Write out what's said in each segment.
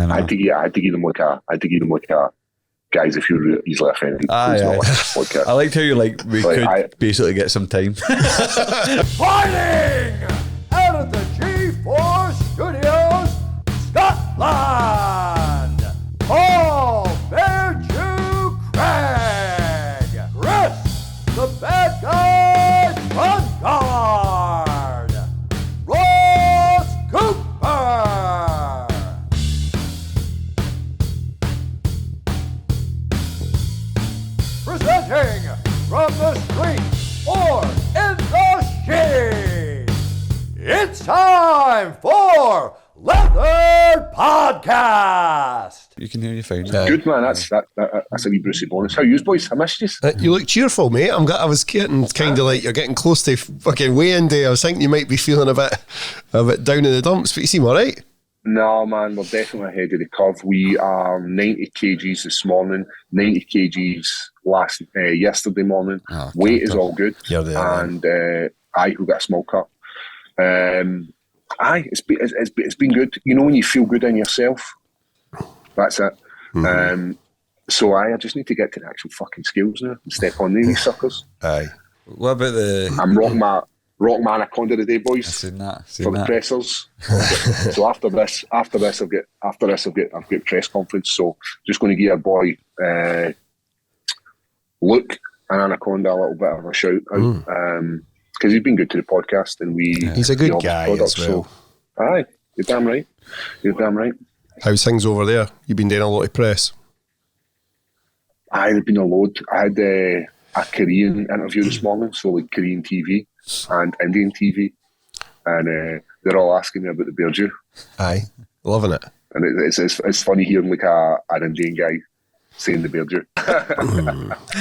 I had to give them like a guys, if you're easily offended, please not listen to this podcast. I liked how you we could basically get some time. Fighting out of the G4 Studios, Scotland, Paul Fairchew Craig, Chris the Bad Guy Bungard, Ross Cooper. Presenting from the street or in the shade, it's time for Leathered Podcast. You can hear you fine. Good, man. That's a wee Brucey bonus. How are you, boys? I missed you. You look cheerful, mate. I was getting kind of like you're getting close to fucking weigh-in day. I was thinking you might be feeling a bit down in the dumps, but you seem all right. No, man, we're definitely ahead of the curve. We are 90 kgs this morning, 90 kgs yesterday morning. Weight is all good. Yeah, and we got a small cut. It's been good. You know when you feel good in yourself? That's it. Mm-hmm. So I just need to get to the actual fucking skills now and step on these suckers. Aye. What about I'm rocking my Anaconda today, boys. I've seen that. For the pressers. So after this, I've got press conference. So just going to give our boy Luke and Anaconda a little bit of a shout out because he's been good to the podcast and he's a good guy as well. So, aye, you're damn right. How's things over there? You've been doing a lot of press. Aye, there's been a load. I had a Korean interview this morning, so like Korean TV and Indian TV, and they're all asking me about the beer Jew. Aye, loving it. And it's funny hearing like an Indian guy saying the beer Jew.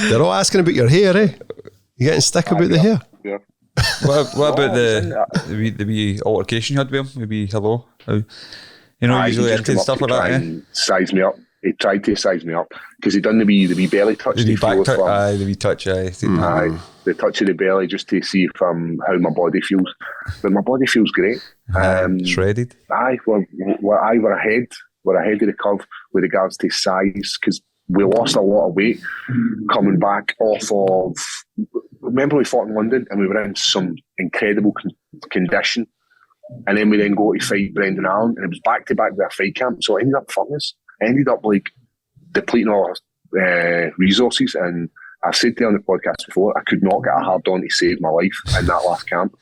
They're all asking about your hair, eh? You getting stick about the hair? Yeah. What about the wee altercation you had with him? Maybe hello? You know, usually into stuff like that, and size me up. He tried to size me up because he done the wee belly touch. The wee back touch, the wee touch, aye, the touch of the belly just to see if how my body feels. But my body feels great. Shredded. Aye, we're ahead. We're ahead of the curve with regards to size because we lost a lot of weight coming back off of. Remember we fought in London and we were in some incredible condition, and then we then go to fight Brendan Allen, and it was back to back with a fight camp. So it ended up fucking us. Ended up like depleting all our resources, and I've said to you on the podcast before, I could not get a hard on to save my life in that last camp.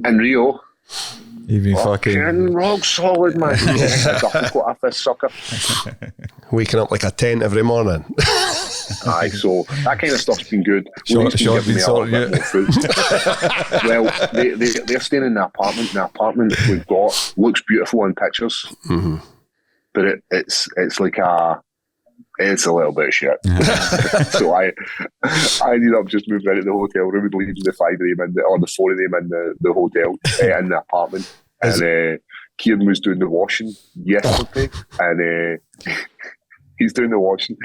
In Rio, you've been fucking rock solid, man. Off this sucker. Waking up like a tent every morning. Aye, so that kind of stuff's been good. Sean been sorting it. Well, they're staying in the apartment. The apartment we've got looks beautiful in pictures. Mm-hmm. But it's like it's a little bit of shit. So I ended up just moving into the hotel room and leaving the 5 of them or the 4 of them in the hotel in the apartment. And Kieran was doing the washing yesterday, and he's doing the washing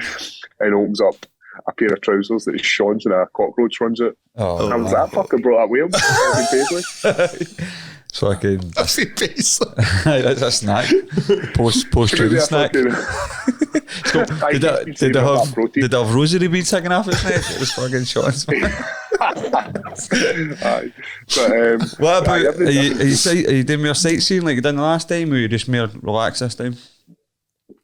and opens up a pair of trousers that is Sean's and a cockroach runs it. Oh, I was like, I fucking brought that with him. Fucking that's a snack. Post training snack. So, did they have rosary beads hanging off his neck? It was fucking Sean's. But what about are you doing more sightseeing like you did the last time, or are you just more relaxed this time?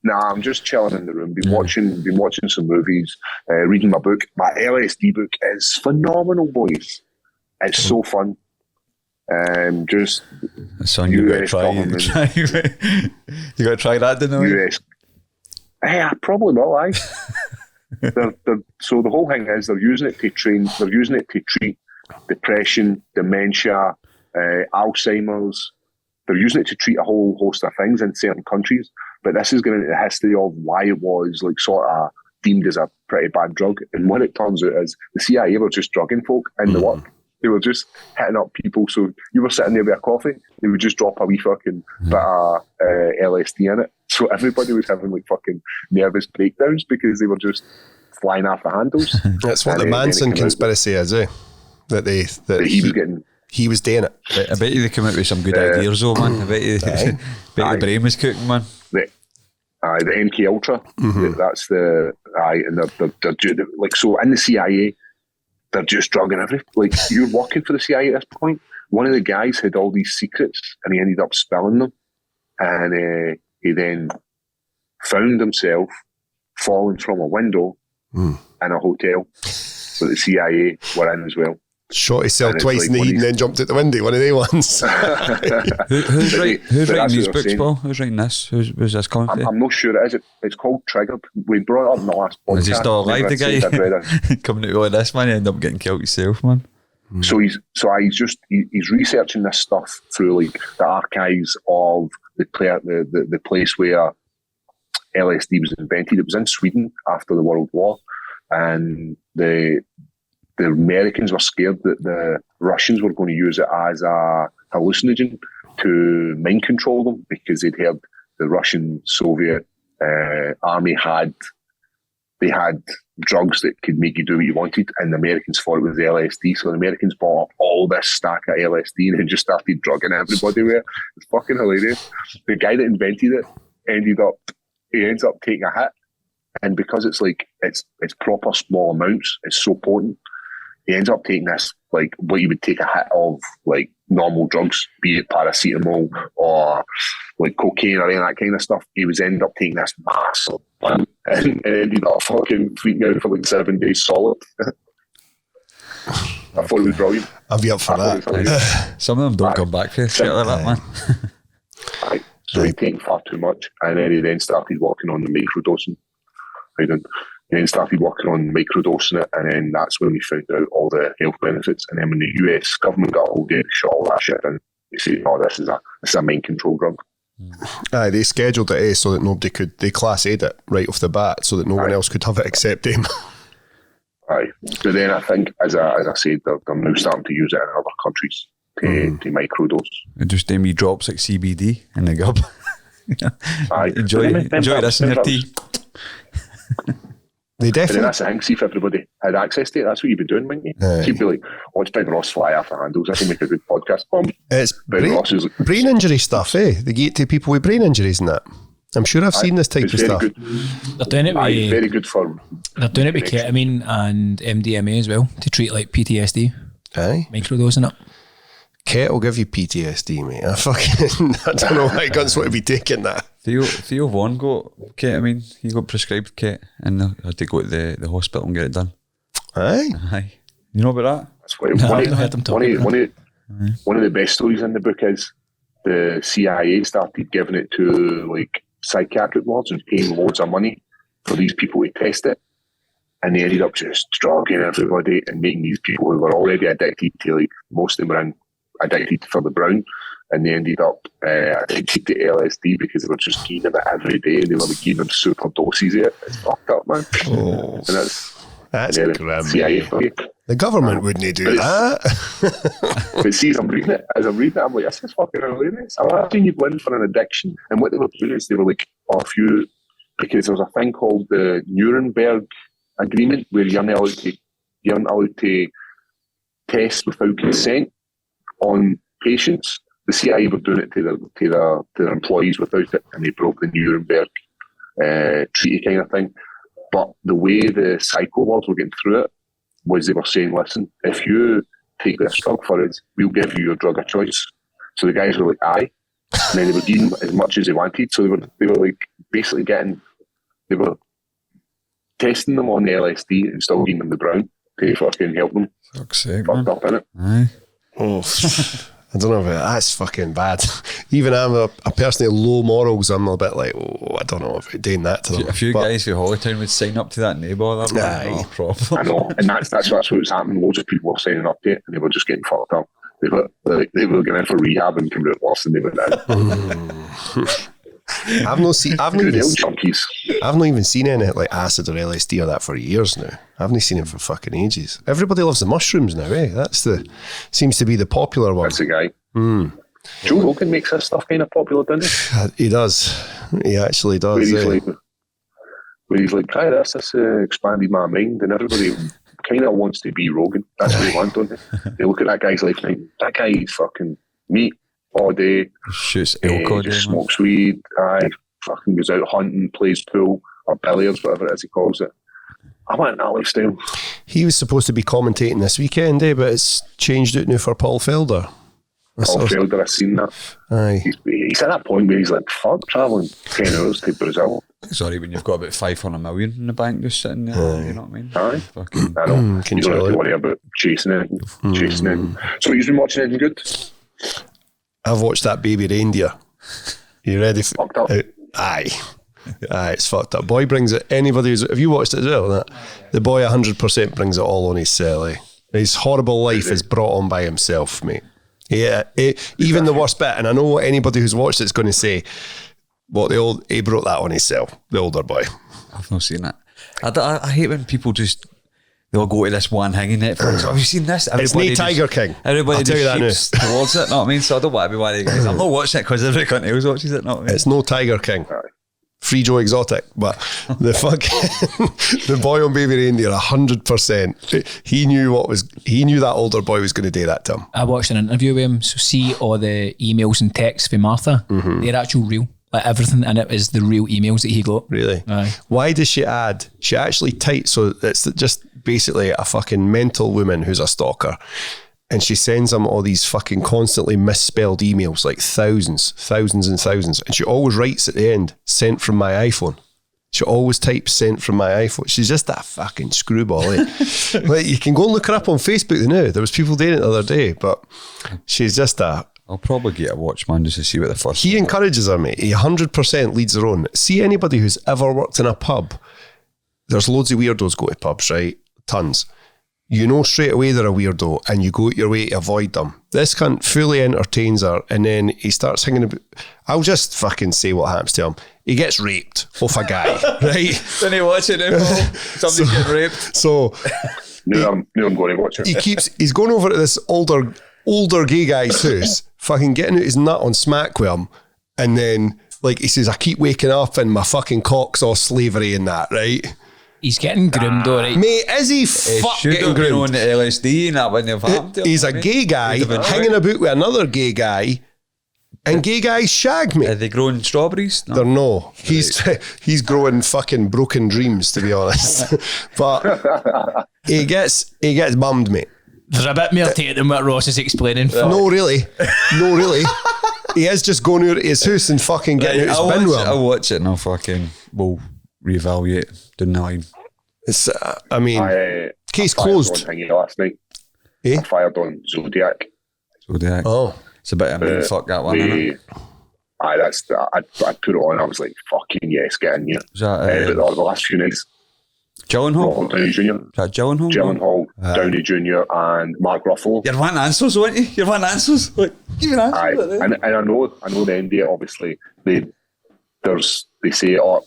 Nah, I'm just chilling in the room. Been watching some movies, reading my book. My LSD book is phenomenal, boys. It's so fun. Just son, you gotta try. You gotta try that, didn't you? US. Hey, I probably will. Aye. So the whole thing is they're using it to train. They're using it to treat depression, dementia, Alzheimer's. They're using it to treat a whole host of things in certain countries. But this is going into the history of why it was like sort of deemed as a pretty bad drug. And what it turns out is the CIA were just drugging folk in the work. They were just hitting up people. So you were sitting there with a coffee, they would just drop a wee fucking bit of LSD in it. So everybody was having like fucking nervous breakdowns because they were just flying off the handles. That's what the Manson conspiracy is, eh? That he was getting. He was doing it. I bet you they come out with some good ideas though, man. I bet you the brain was cooking, man. the MK Ultra. That's the and they're like, so in the CIA, they're just drugging everything. Like, you're working for the CIA at this point. One of the guys had all these secrets, and he ended up spilling them, and he then found himself falling from a window in a hotel, but the CIA were in as well. Shot himself twice in the head and then jumped out the window. One of they ones. Who's writing these books, Paul? Who's writing this? Who's this coming from? I'm not sure it is. It's called Triggered. We brought it up in the last podcast. Is he still alive, the guy? Coming out of this, man, you end up getting killed yourself, man. So he's researching this stuff through like the archives of the place where LSD was invented. It was in Sweden after the World War, and the Americans were scared that the Russians were going to use it as a hallucinogen to mind control them, because they'd heard the Russian Soviet army had drugs that could make you do what you wanted, and the Americans thought it was the LSD. So the Americans bought up all this stack of LSD and then just started drugging everybody with it. It's fucking hilarious. The guy that invented it ends up taking a hit, and because it's proper small amounts, it's so potent. He ends up taking this, like what you would take a hit of, like normal drugs, be it paracetamol or like cocaine or any of that kind of stuff. He was ended up taking this massive one and ended up fucking freaking out for like 7 days solid. I thought it was brilliant. I'll be up for that. Some of them don't come back for shit like that, man. So he'd taken far too much, and then he started working on the microdosing. He then started working on microdosing it, and then that's when we found out all the health benefits. And then when the US government got hold of it, shot all that shit, and they said, "Oh, this is a mind control drug." They scheduled it so that they class A'd it right off the bat, so that no one else could have it except him. Aye, but then I think, as I said, they're now starting to use it in other countries to microdose. It just me drops like CBD in the gub. Aye, enjoy this in your tea. They definitely. And then that's the thing. See if everybody had access to it. That's what you'd be doing, wouldn't you? You'd be like, "Oh, it's Big Ross fly off the handles. I can make a good podcast." It's brain injury stuff, eh? They get to people with brain injuries and that. I'm sure I've seen this type of stuff. Good. They're doing it with, very good for. They're doing it with ketamine and MDMA as well to treat like PTSD. Aye, microdosing it. Ket will give you PTSD, mate. I don't know why guns want to be taking that. Theo Vaughan got ketamine. He got prescribed ket and had to go to the hospital and get it done. Aye. You know about that? That's one of the best stories in the book is the CIA started giving it to like psychiatric wards and paying loads of money for these people to test it. And they ended up just drugging everybody and making these people who were already addicted to, like, most of them were addicted for the brown, and they ended up addicted to LSD because they were just keen of it every day, and they were like, giving them super doses of it. It's fucked up, man. Oh, and that's grim. The government wouldn't do that. But see, as I'm reading it, I'm like, this is fucking hilarious. I imagine you'd win for an addiction, and what they were doing is they were like, because there was a thing called the Nuremberg Agreement where you're not allowed to test without consent on patients. The CIA were doing it to their employees without it, and they broke the Nuremberg treaty kind of thing. But the way the psycho wards were getting through it was they were saying, "Listen, if you take this drug for us, we'll give you your drug of choice." So the guys were like, "Aye," and then they were giving as much as they wanted. So they were like basically they were testing them on the LSD and still giving them the brown to fucking help them. Fuck's sake, fucked up, innit? Aye. Oh, I don't know about that. That's fucking bad. Even I'm a personally low morals. I'm a bit like, I don't know if doing that to them. A few guys from Hollytown would sign up to that neighbour. No problem. I know, and that's what was happening. Loads of people were signing up to it, and they were just getting fucked up. They were going in for rehab and coming out worse than they went in. I've not even seen any like acid or LSD or that for years now. I haven't seen it for fucking ages. Everybody loves the mushrooms now, eh? Seems to be the popular one. That's the guy. Joe Rogan makes this stuff kind of popular, doesn't he? He does. He actually does. Where he's like, try this expanded my mind, and everybody kind of wants to be Rogan. That's what they want, don't they? They look at that guy's lifetime. That guy is fucking meat all day. Shoots elk all day. Just smokes weed. fucking goes out hunting, plays pool or billiards, whatever it is he calls it. I want that lifestyle. He was supposed to be commentating this weekend, but it's changed out now for Paul Felder. Paul Felder, I've seen that. Aye. He's at that point where he's like, fuck, travelling 10 hours to Brazil. Sorry, when you've got about 500 million in the bank just sitting there, you know what I mean? Aye. Fucking, I know. You don't have to worry about chasing it. So you've been watching anything good? I've watched that baby reindeer. You ready for Fucked up. Aye, it's fucked up. Boy brings it. Have you watched it as well? That the boy 100% brings it all on his celly. His horrible life is brought on by himself, mate. Yeah, even the worst bit, and I know what anybody who's watched it's going to say. He brought that on himself, the older boy. I've not seen it. I hate when people they'll go to this one thing in Netflix. Have you seen this? It's no Tiger King. Everybody I'll tell you that shoots towards it, know what I mean? So I don't want to be one of the guys. I'm not watching it because every country else watches it, know what I mean? It's no Tiger King. Free Joe Exotic, but the fucking the boy on Baby Reindeer, 100%. He knew that older boy was going to do that to him. I watched an interview with him, so see all the emails and texts from Martha. They're actual real. Like everything in it is the real emails that he got. Really? Aye. Why does she add? She actually types, so it's just basically a fucking mental woman who's a stalker. And she sends him all these fucking constantly misspelled emails, like thousands and thousands. And she always writes at the end, sent from my iPhone. She always types sent from my iPhone. She's just that fucking screwball, eh? Like, you can go and look her up on Facebook now. There was people doing it the other day, but she's just a... I'll probably get a watch, man, just to see what the first... He encourages her, mate. He 100% leads her on. See anybody who's ever worked in a pub, there's loads of weirdos go to pubs, right? Tons. You know straight away they're a weirdo and you go out your way to avoid them. This cunt fully entertains her and then he starts hanging about. I'll just fucking say what happens to him. He gets raped off a guy, right? Then you watch it now, Paul. Somebody's getting raped. So... I'm going to watch it. He's going over to this older gay guy's house, fucking getting out his nut on smack with him, and then, like, he says, I keep waking up and my fucking cock's all slavery and that, right? He's getting groomed, all right. Mate, is he fuck getting groomed? On the LSD and that wouldn't have happened to him. He's a gay guy hanging about with another gay guy, and gay guys shag me. Are they growing strawberries? They're no. He's growing fucking broken dreams, to be honest. But he gets bummed, mate. There's a bit more to it than what Ross is explaining. No, really. He is just going out of his house and fucking getting out his bin with him. I'll watch it and we'll reevaluate down the line. It's, case closed. Last night. I fired on Zodiac. Oh. It's a bit of fuck that one, isn't it? I put it on. I was like, fucking yes, get in here. Was that, but the last few nights, Gyllenhaal? Downey Jr. Is that Gyllenhaal? Gyllenhaal, Downey Jr. and Mark Ruffalo. You're wanting answers, weren't you? You're wanting answers. Like, give me an answer. And I know the NBA, obviously, they say, oh,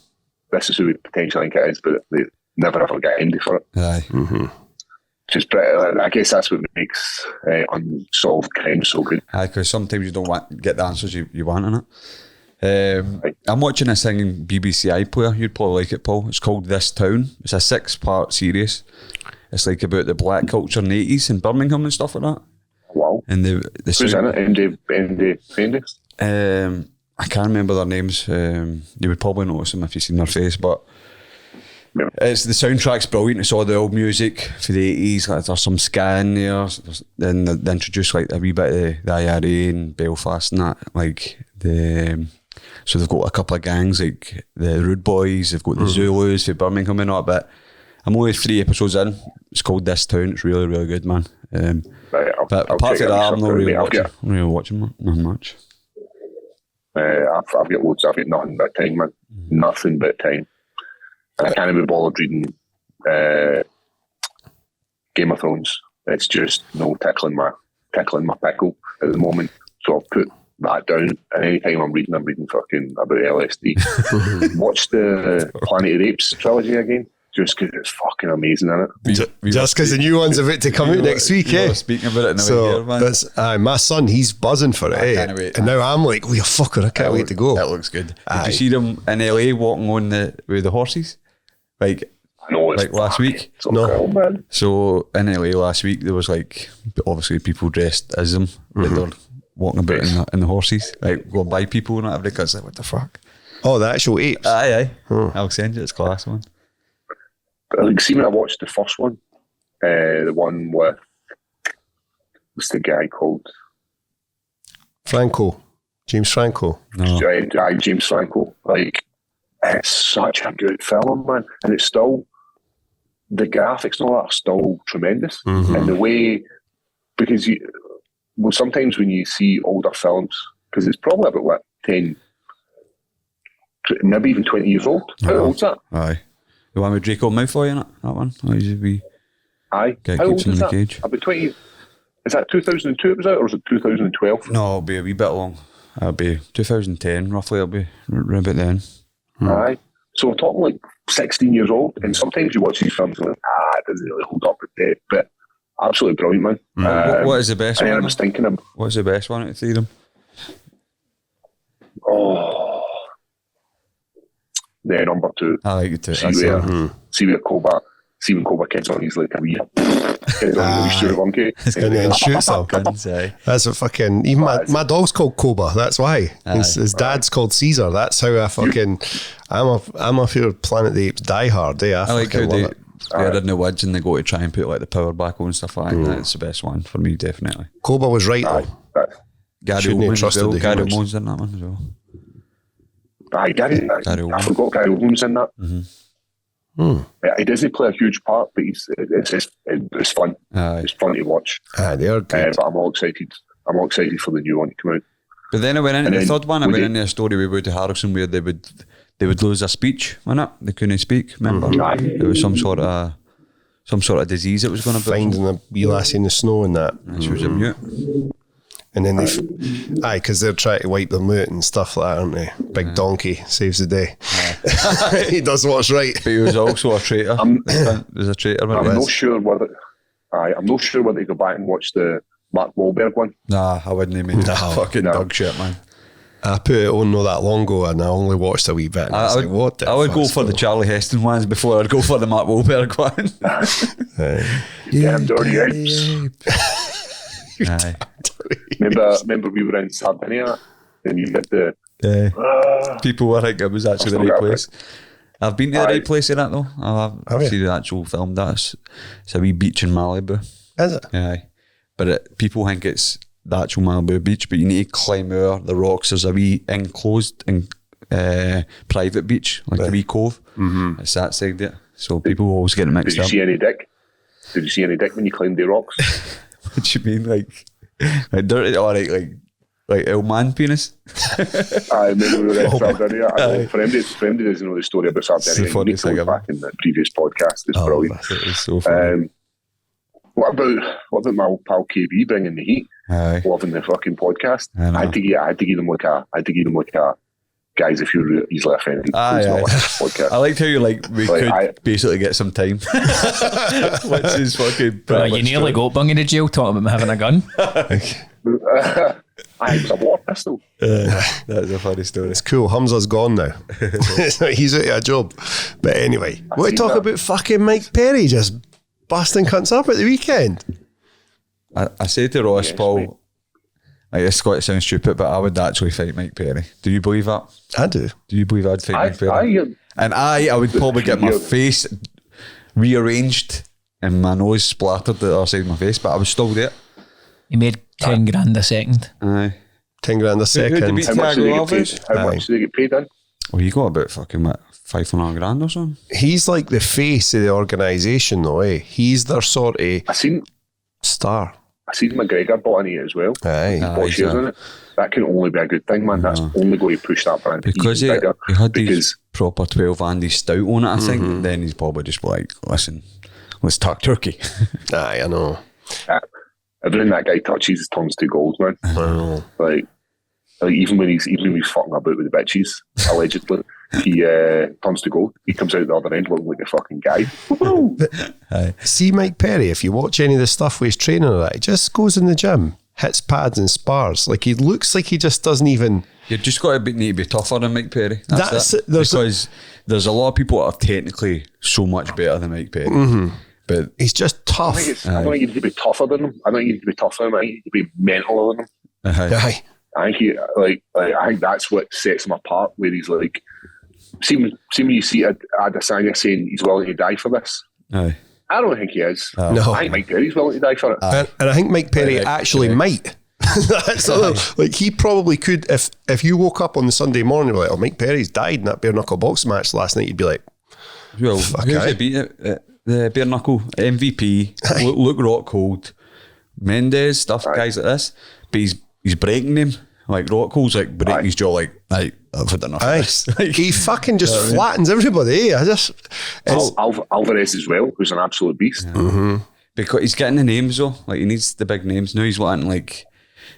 this is who we potentially think it is, but they never ever get Andy for it. Aye. Mm-hmm. Just pretty, I guess that's what makes unsolved crime so good. Aye, because sometimes you don't get the answers you want in it. I'm watching this thing in BBC iPlayer. You'd probably like it, Paul. It's called This Town. It's a 6-part series. It's like about the black culture in the 80s in Birmingham and stuff like that. Wow. And who's in it? MD Fendix? I can't remember their names. You would probably notice them if you've seen their face, but yeah. It's the soundtrack's brilliant. It's all the old music for the 80s. Like, there's some ska in there. Then they introduce like a wee bit of the IRA and Belfast and that. Like so they've got a couple of gangs like the Rude Boys. They've got the Zulus for Birmingham and all. But I'm only 3 episodes in. It's called This Town. It's really, really good, man. But apart from that, I'm not really watching nothing much. I've got loads. I've got nothing but time, man. Nothing but time. And I can't be bothered reading Game of Thrones. It's just no tickling my pickle at the moment. So I've put that down. And any time I'm reading fucking about LSD. Watch the Planet of the Apes trilogy again. Just because it's fucking amazing, isn't it? Just because the new one's about to come out next week, eh? Speaking about it in so man. That's my son. He's buzzing for it, eh? Can't wait. And now I'm like, oh, you fucker! I can't wait to go. That looks good. Did you see them in LA walking on with the horses? Like, I know, it's like last week. So cool, man. So in LA last week, there was like obviously people dressed as them. They're walking about in the horses, like going by people and everything. It's like, what the fuck? Oh, the actual apes. Aye. I'll send you. It's class one. But like, see when I watched the first one, the one with what's the guy called? James Franco. No. James Franco. Like, it's such a good film, man, and it's still the graphics and all that are still tremendous, and the way because sometimes when you see older films, because it's probably about what 10, maybe even 20 years old. How old's that? Aye. The one with Draco Malfoy in it, that one? Aye. Guy How keeps old him is in the that? cage. About 20. Is that 2002 it was out, or is it 2012? No, it'll be a wee bit long. It'll be 2010, roughly. It'll be right about then. Aye. So we're talking like 16 years old, and sometimes you watch these films and like, it doesn't really hold up with it, but absolutely brilliant, man. What is the best and one? I was thinking of, What's the best one out of three of them? number 2. I like it too. See when Cobra Kid's on, he's like a wee shoot a monkey. And then shoots him. Guns, aye. That's a fucking... Even my dog's called Koba. That's why. His dad's called Caesar. That's how I fucking... I'm a pure Planet of the Apes diehard. I like how fucking love it. they're in the woods and they go to try and put like the power back on and stuff like that. That's the best one for me, definitely. Koba was right, though. Gary Shouldn't have Oldman's as trusted well. the Gary humans. Oldman's in that one as well. I forgot Gary Oldman's in that. He doesn't play a huge part, but it's fun. It's fun to watch. They are good. But I'm all excited. I'm all excited for the new one to come out. But then I went into the third one. I went Woody. into a story with Woody Harrelson where they would lose their speech, wasn't it? They couldn't speak. Remember, there was some sort of disease that was going to Finding a wee lassie in the snow and that. And she was a mute. And then because they're trying to wipe them out and stuff like that, aren't they? Big donkey saves the day. He does what's right. But he was also a traitor. There's a traitor. I'm not sure whether they go back and watch the Mark Wahlberg one. Nah, I wouldn't even. Fucking dog shit, man. I put it on not that long ago and I only watched a wee bit. And I would go for the Charlie Heston ones before I'd go for the Mark Wahlberg one. Damn dirty apes. Aye. Remember we were in Sardinia and you get the people were like it was actually the right place. I've been to the right place in that though. I've seen the actual film. It's a wee beach in Malibu. Is it? Aye. But people think it's the actual Malibu beach, but you need to climb over the rocks. There's a wee enclosed private beach, like a wee cove. It's that side there. So people always get it mixed up. Did you see any dick? Did you see any dick when you climbed the rocks? What do you mean, like dirty? Or like old man penis? I remember we were in Sardinia. Friend doesn't know the story about Sardinia. The funniest thing ever. Back in the previous podcast. It's brilliant. It was so funny. What about my pal KB bringing the heat? Loving the fucking podcast. I had to give them like a guys, if you're easily offended, please not watch this podcast. I liked how you we could basically get some time. What's his fucking? You nearly got bung into jail talking about having a gun. I was a water pistol. That's a funny story. It's cool. Hamza's gone now. He's out of a job. But anyway, what you talk about fucking Mike Perry just busting cunts up at the weekend? I said to Ross, Paul, it's got to sound stupid, but I would actually fight Mike Perry. Do you believe that? I do. Do you believe I'd fight Mike Perry? And I would probably get my face rearranged and my nose splattered the other side of my face, but I was still there. He made 10 grand a second. Aye. 10 grand a second. How much do they get paid then? Well, you got about fucking 500 grand or something. He's like the face of the organisation though, eh? He's their sort of star. I seen McGregor bought in it as well. Aye. Bought shares in it. That can only be a good thing, man. That's only going to push that brand because even bigger. He had these proper 12 Andy Stout on it, I think. And then he's probably just like, listen, let's talk turkey. Aye, I know. Everything that guy touches turns to gold, man. I know. Like even when he's fucking about with the bitches, allegedly, he turns to gold. He comes out the other end looking like a fucking guy. See Mike Perry, if you watch any of the stuff with his training or that, he just goes in the gym, hits pads and spars. Like he looks like he just doesn't even... You've just got to need to be tougher than Mike Perry. That's it. Because there's a lot of people that are technically so much better than Mike Perry. But he's just tough. I don't think you need to be tougher than him. I don't think you need to be tougher than him. I think you need to be mentaler than him. Aye. I think I think that's what sets him apart. Where he's like, see when you see Adesanya saying he's willing to die for this. Aye. I don't think he is. No. I think Mike Perry's willing to die for it. And I think Mike Perry actually might. That's like he probably could if you woke up on the Sunday morning and were like, oh, Mike Perry's died in that bare knuckle boxing match last night, you'd be like, well, fuck, who's aye. he beat it? The bare knuckle MVP, look rock cold, Mendes stuff, guys like this. But he's breaking them like rock cold's like breaking his jaw like I've had enough of this. Like, he fucking just flattens everybody. Alvarez as well, who's an absolute beast. because he's getting the names though, like he needs the big names now. He's wanting like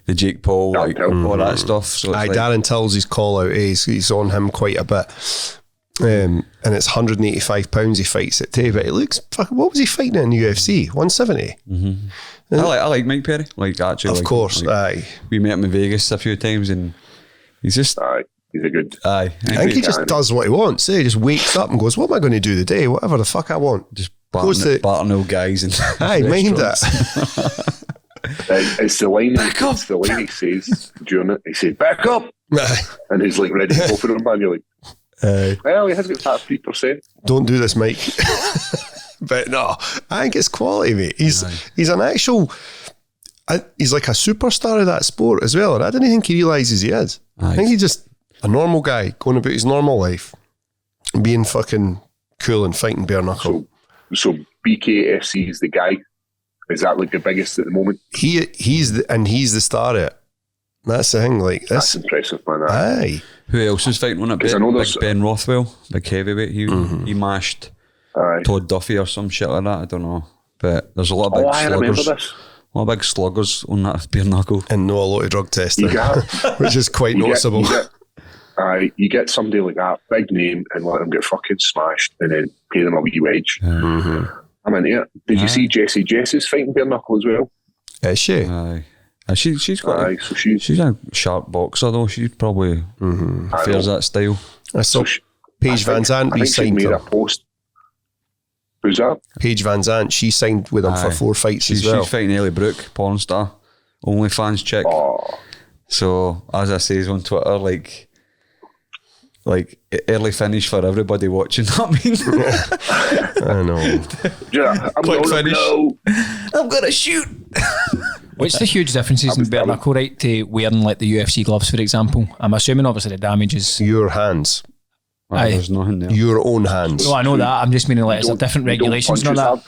the Jake Paul, like all that stuff. So it's Darren tells his call out. He's on him quite a bit. And it's £185 he fights at too, but it looks fucking. What was he fighting in UFC? 170. I like Mike Perry. Like actually, of course, like, aye. We met him in Vegas a few times, and he's just he's a good. I think he just does what he wants. He just wakes up and goes, "What am I going to do today? Whatever the fuck I want." Just barting old guys and mind that. It's the line. It's the line he says during it. He said, "Back up," and he's like ready to go for him, and you're like. Well, he has got that 3%. Don't do this, Mike. But no, I think it's quality, mate. He's an actual. He's like a superstar of that sport as well, and I didn't think he realises he is. I think he's just a normal guy going about his normal life, and being fucking cool and fighting bare knuckle. So BKFC is the guy. Is that like the biggest at the moment? He's the star of it. That's the thing. Like that's impressive, man. Aye. Who else was fighting on it? Big Ben Rothwell, big heavyweight. He mashed Todd Duffy or some shit like that. I don't know. But there's a lot of big sluggers. I remember this. A lot of big sluggers on that bare knuckle. And not a lot of drug testing, which is quite noticeable. You get somebody like that, big name, and let them get fucking smashed and then pay them a wee wage. I'm into it. Did you see Jessie Jess's fighting bare knuckle as well? Is she? Aye. She's got she's a sharp boxer though. She probably prefers that style. I saw Paige Van Zandt re-signed her. Post. Who's that? Paige Van Zandt. She signed with him for 4 fights as well. She's fighting Ellie Brooke, porn star, OnlyFans chick. So as I say on Twitter, like early finish for everybody watching. That I know. Yeah, quick finish. I'm gonna shoot. What's the huge differences in bare knuckle, right, to wearing like the UFC gloves, for example? I'm assuming obviously the damage is your hands. There's nothing there. Your own hands. No, I know that. I'm just meaning like it's a different regulations and all that.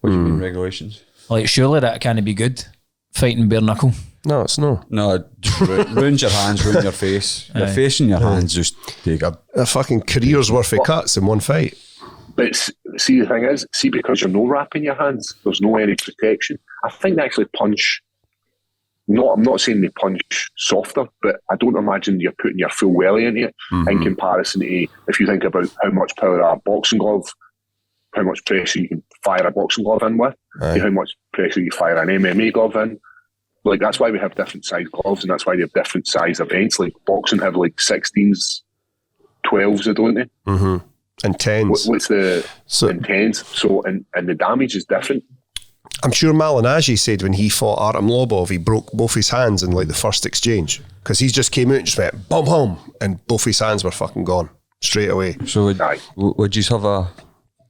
What do you mean regulations? Like surely that can't be good, fighting bare knuckle. No, it's not. No, it just ruins your hands, ruins your face. Your face and your hands just take a fucking career's worth of cuts in one fight. But see, the thing is, because you're no wrapping your hands, there's no any protection. I think they actually punch. I'm not saying they punch softer, but I don't imagine you're putting your full welly into it in comparison to if you think about how much power a boxing glove, how much pressure you can fire a boxing glove in with, to how much pressure you fire an MMA glove in. Like that's why we have different size gloves, and that's why they have different size events. Like boxing have like 16s, 12s, don't they? Mm-hmm. And 10s. What's the and 10s? So and the damage is different. I'm sure Malignaggi said when he fought Artem Lobov, he broke both his hands in like the first exchange because he just came out and just went boom, boom, and both his hands were fucking gone straight away. So would you have a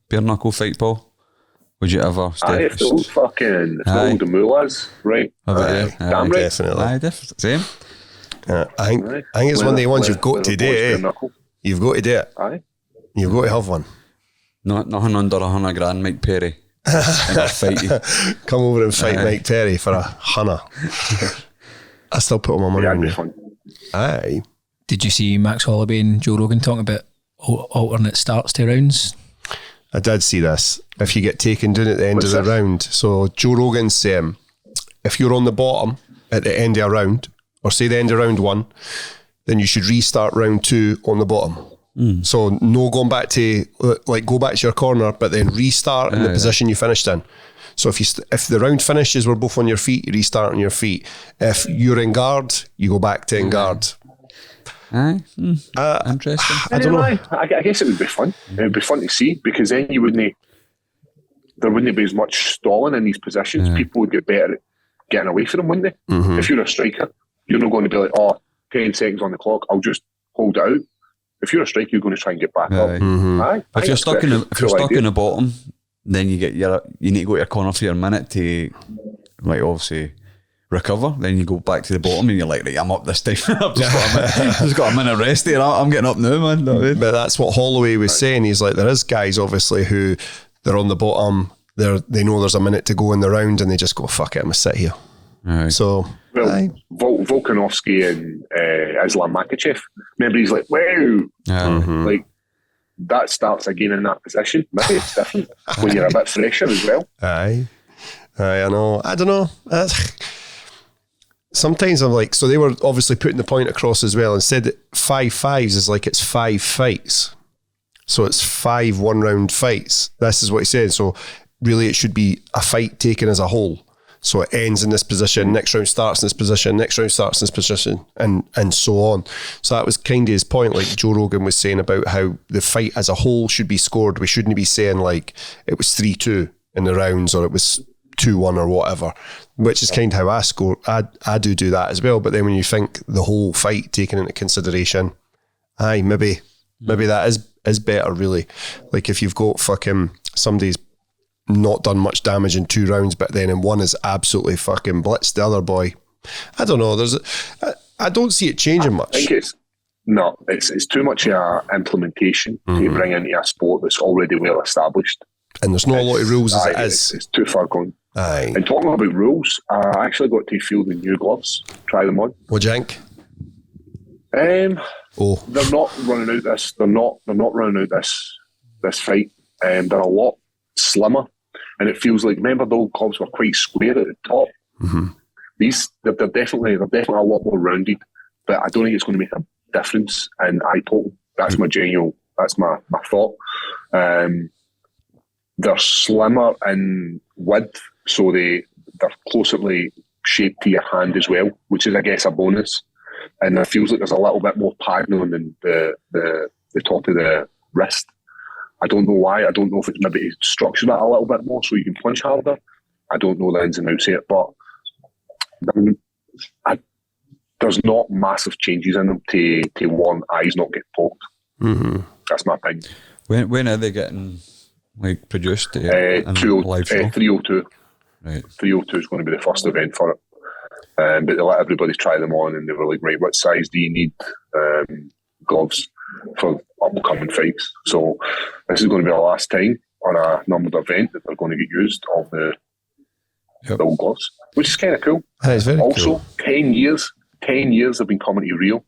bare knuckle fight, Paul? Would you ever? If the old fucking the mullahs, right? Damn right. Definitely. Definitely. Same. I think it's one of the ones you've got to do. You've got to do it. You've got to have one. Nothing under $100,000, Mike Perry. I'll fight you. Come over and fight Mike Perry for $100,000. I still put my money on you. Aye. Did you see Max Holloway and Joe Rogan talking about alternate starts to rounds? I did see this. If you get taken down at the end of the round. So Joe Rogan's saying, if you're on the bottom at the end of a round, or say the end of round 1, then you should restart round 2 on the bottom. So no going back to go back to your corner, but then restart in the position you finished in. So if the round finishes, we're both on your feet, you restart on your feet. If you're in guard, you go back to in guard. Interesting. I don't know. I guess it would be fun. It would be fun to see because then there wouldn't be as much stalling in these positions. People would get better at getting away from them, wouldn't they? If you're a striker. You're not going to be like, 10 seconds on the clock, I'll just hold it out. If you're a striker, you're going to try and get back up. If you're stuck in the bottom, then you need to go to your corner for your minute to, like, obviously recover. Then you go back to the bottom and you're like, right, I'm up this time. I've just got a minute rest here. I'm getting up now, man. But that's what Holloway was saying. He's like, there is guys obviously who they're on the bottom. They know there's a minute to go in the round and they just go, fuck it, I'm gonna sit here. Right. So, Volkanovski and Islam Makhachev. Remember, he's like, wow, like that starts again in that position. Maybe it's different when you're a bit fresher as well. I know. I don't know. Sometimes I'm like, so they were obviously putting the point across as well and said that 5 fives is like it's 5 fights. So it's 5 1-round fights. This is what he said. So really it should be a fight taken as a whole. So it ends in this position, next round starts in this position, next round starts in this position, and so on. So that was kind of his point, like Joe Rogan was saying about how the fight as a whole should be scored. We shouldn't be saying like it was 3-2 in the rounds or it was 2-1 or whatever, which is kind of how I score. I do that as well. But then when you think the whole fight taken into consideration, maybe that is better really. Like if you've got fucking somebody's not done much damage in 2 rounds, but then in one is absolutely fucking blitzed the other boy. I don't know. I don't see it changing much. I think it's too much implementation to bring into a sport that's already well established. And there's not a lot of rules as it is. It's too far gone. Aye. And talking about rules, I actually got to field the new gloves, try them on. What do you think? They're not running out this. They're not running out this fight. They're a lot slimmer, and it feels like, remember the old gloves were quite square at the top. Mm-hmm. These they're definitely a lot more rounded, but I don't think it's going to make a difference in eye total. That's my thought. They're slimmer in width, so they're closely shaped to your hand as well, which is, I guess, a bonus. And it feels like there's a little bit more padding on the top of the wrist. I don't know why. I don't know if it's maybe structured that a little bit more so you can punch harder. I don't know the ins and outs of it, but there's not massive changes in them to warn eyes not get poked. Mm-hmm. That's my opinion. When are they getting like produced? 302. Right. 302 is going to be the first event for it. But they let everybody try them on, and they were like, right, what size do you need gloves for upcoming fights? So this is going to be the last time on a numbered event that they're going to get used of the old gloves, which is kind of cool. That is very also, cool. 10 years I've been coming to Rio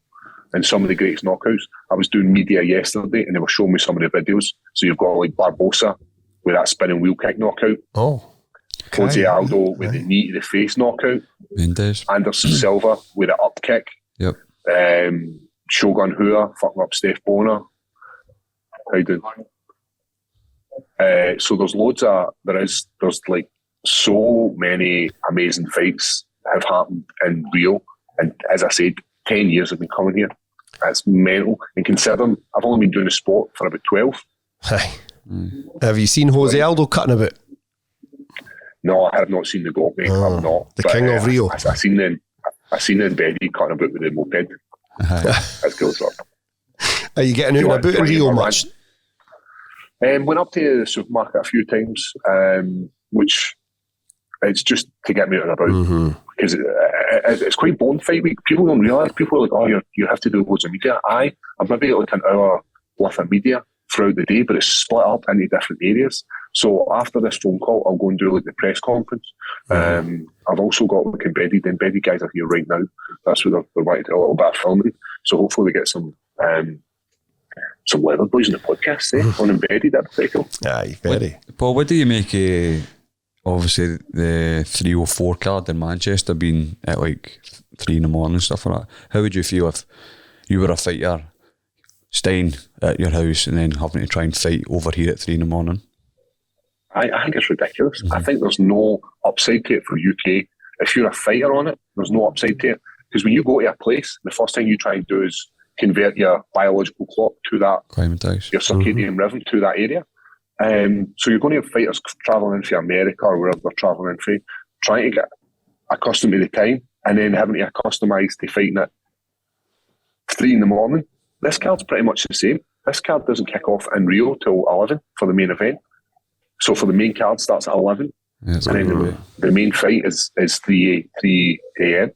and some of the greatest knockouts. I was doing media yesterday and they were showing me some of the videos. So you've got like Barbosa with that spinning wheel kick knockout. Oh. Jose Aldo with the knee to the face knockout. Mendes. Anderson Silva with an up kick. Yep. Shogun Hua fucking up Steph Bonner. How you doing? So there's there's like so many amazing fights have happened in Rio, and as I said, 10 years I've been coming here. That's mental. And considering I've only been doing the sport for about 12. Have you seen Jose Aldo cutting a bit? No, I have not seen the goat, mate. I've not. The king of Rio. I seen the Betty cutting about with the moped. That's cool stuff. Are you getting out and about in Rio much? Went up to the supermarket a few times, which it's just to get me out and about, because it's quite bone fight week. People don't realise. People are like, oh, you have to do loads of media. I'm maybe like an hour worth of media throughout the day, but it's split up into different areas. So after this phone call, I'll go and do like the press conference. I've also got like embedded guys are here right now. That's where they're wanting to do a little bit of filming. So hopefully we get some leather boys in the podcast on embedded. That'd be pretty cool. Aye, very. Paul, what do you make obviously the 304 card in Manchester being at like 3 a.m. and stuff like that? How would you feel if you were a fighter staying at your house and then having to try and fight over here at 3 a.m? I think it's ridiculous. I think there's no upside to it for UK. If you're a fighter on it, there's no upside to it. Because when you go to a place, the first thing you try and do is convert your biological clock to that, your circadian rhythm to that area. So you're going to have fighters travelling in from America or wherever they're travelling in from, trying to get accustomed to the time. and then having to customise to fighting at 3 a.m. This card's pretty much the same. This card doesn't kick off in Rio till 11 for the main event. So for the main card starts at 11, and then the main fight is 3 a.m.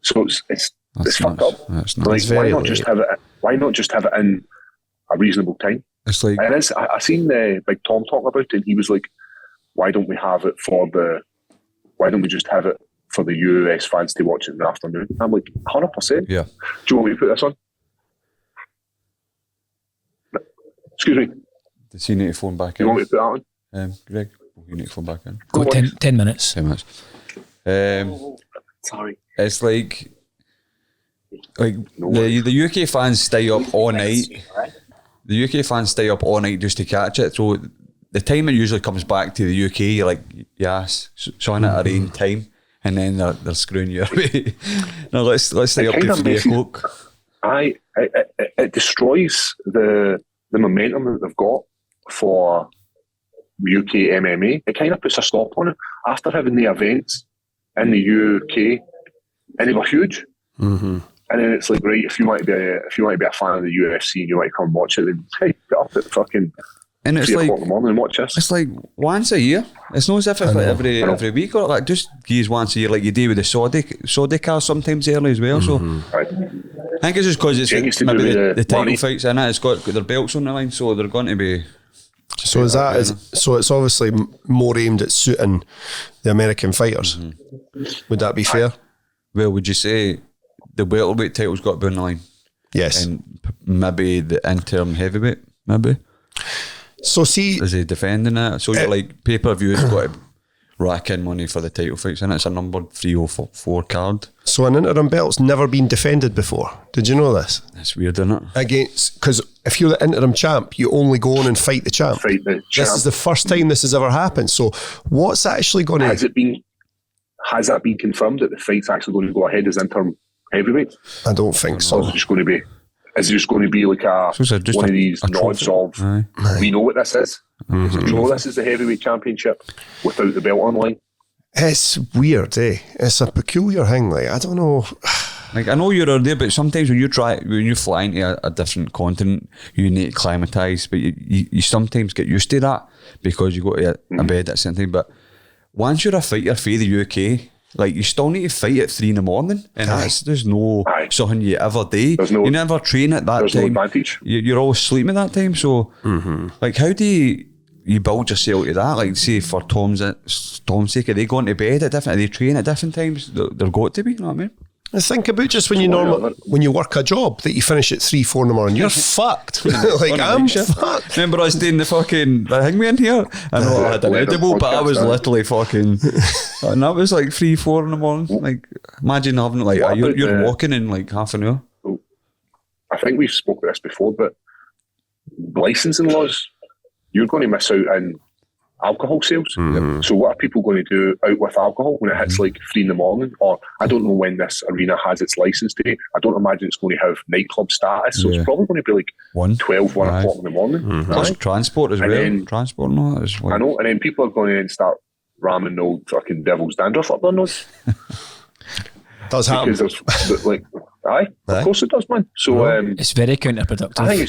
So it's fucked up. That's like, why not just have it in a reasonable time? It's like, and I seen Big Tom talk about it, and he was like, why don't we just have it for the US fans to watch it in the afternoon? I'm like, 100%. Yeah. Do you want me to put this on? Excuse me. Does he need to phone back Do in? you want me to put that on? Greg, you need to phone back in. Got 10 minutes. 10 minutes. Sorry. It's like the UK fans stay up all night. The UK fans stay up all night just to catch it. So the time it usually comes back to the UK, you're like, yes, showing it arranged time, and then they're screwing you away. No, let's stay up to 3 o'clock. It destroys the momentum that they've got for UK MMA. It kind of puts a stop on it after having the events in the UK, and they were huge. Mm-hmm. And then it's like, right, if you want to be a fan of the UFC and you want to come watch it, then hey, get up at fucking and it's 3 like, o'clock in the morning and watch this. It's like once a year. It's not as if it's like every week, or like just use once a year, like you do with the Saudi cars sometimes early as well. Mm-hmm. So I think it's just because it's maybe the title fights in it. It's got their belts on the line, so they're going to be. So so it's obviously more aimed at suiting the American fighters. Mm-hmm. Would that be fair? Well, would you say the welterweight title's got to be on the line? Yes. And maybe the interim heavyweight, maybe. So see, is he defending it? So you're like pay-per-view's got to rack in money for the title fights, and it's a number 3 or 4 card. So an interim belt's never been defended before. Did you know this? That's weird, isn't it? Because if you're the interim champ, you only go on and fight the champ. This is the first time this has ever happened. So what's actually going to... Has that been confirmed that the fight's actually going to go ahead as interim heavyweight? I don't think so. Or is it just going to be... Is it just going to be like one of these nods of, we know what this is. Mm-hmm. You know this is the heavyweight championship without the belt online. It's weird, eh? It's a peculiar thing. Like, I don't know. Like, I know you're there, but sometimes when you fly into a different continent, you need to climatise, but you sometimes get used to that because you go to a bed at something. But once you're a fighter for the UK, like, you still need to fight at 3 a.m, and there's no something you ever do. You never train at that time. No advantage. You're always sleeping at that time. So, like, how do you build yourself to that? Like, say for Tom's sake, are they going to bed at different? Are they training at different times? They're got to be. You know what I mean? Think about just when you work a job that you finish at 3, 4 in the morning, you're fucked. Like, I'm fucked. Remember us doing the fucking thing in here? I know I had an edible, but I was literally fucking, and that was like 3, 4 in the morning. Like, imagine having like you're walking in like half an hour. I think we've spoke about this before, but licensing laws, you're going to miss out on alcohol sales. Mm-hmm. So what are people going to do out with alcohol when it hits like 3 in the morning? Or I don't know when this arena has its license date. I don't imagine it's going to have nightclub status. So it's probably going to be like 12, 1 o'clock in the morning. Mm-hmm. Plus transport as well. Transport and all that as well. I know. And then people are going to then start ramming the old fucking devil's dandruff up their nose. Does happen. Because there's like, of course it does, man. So it's very counterproductive. I think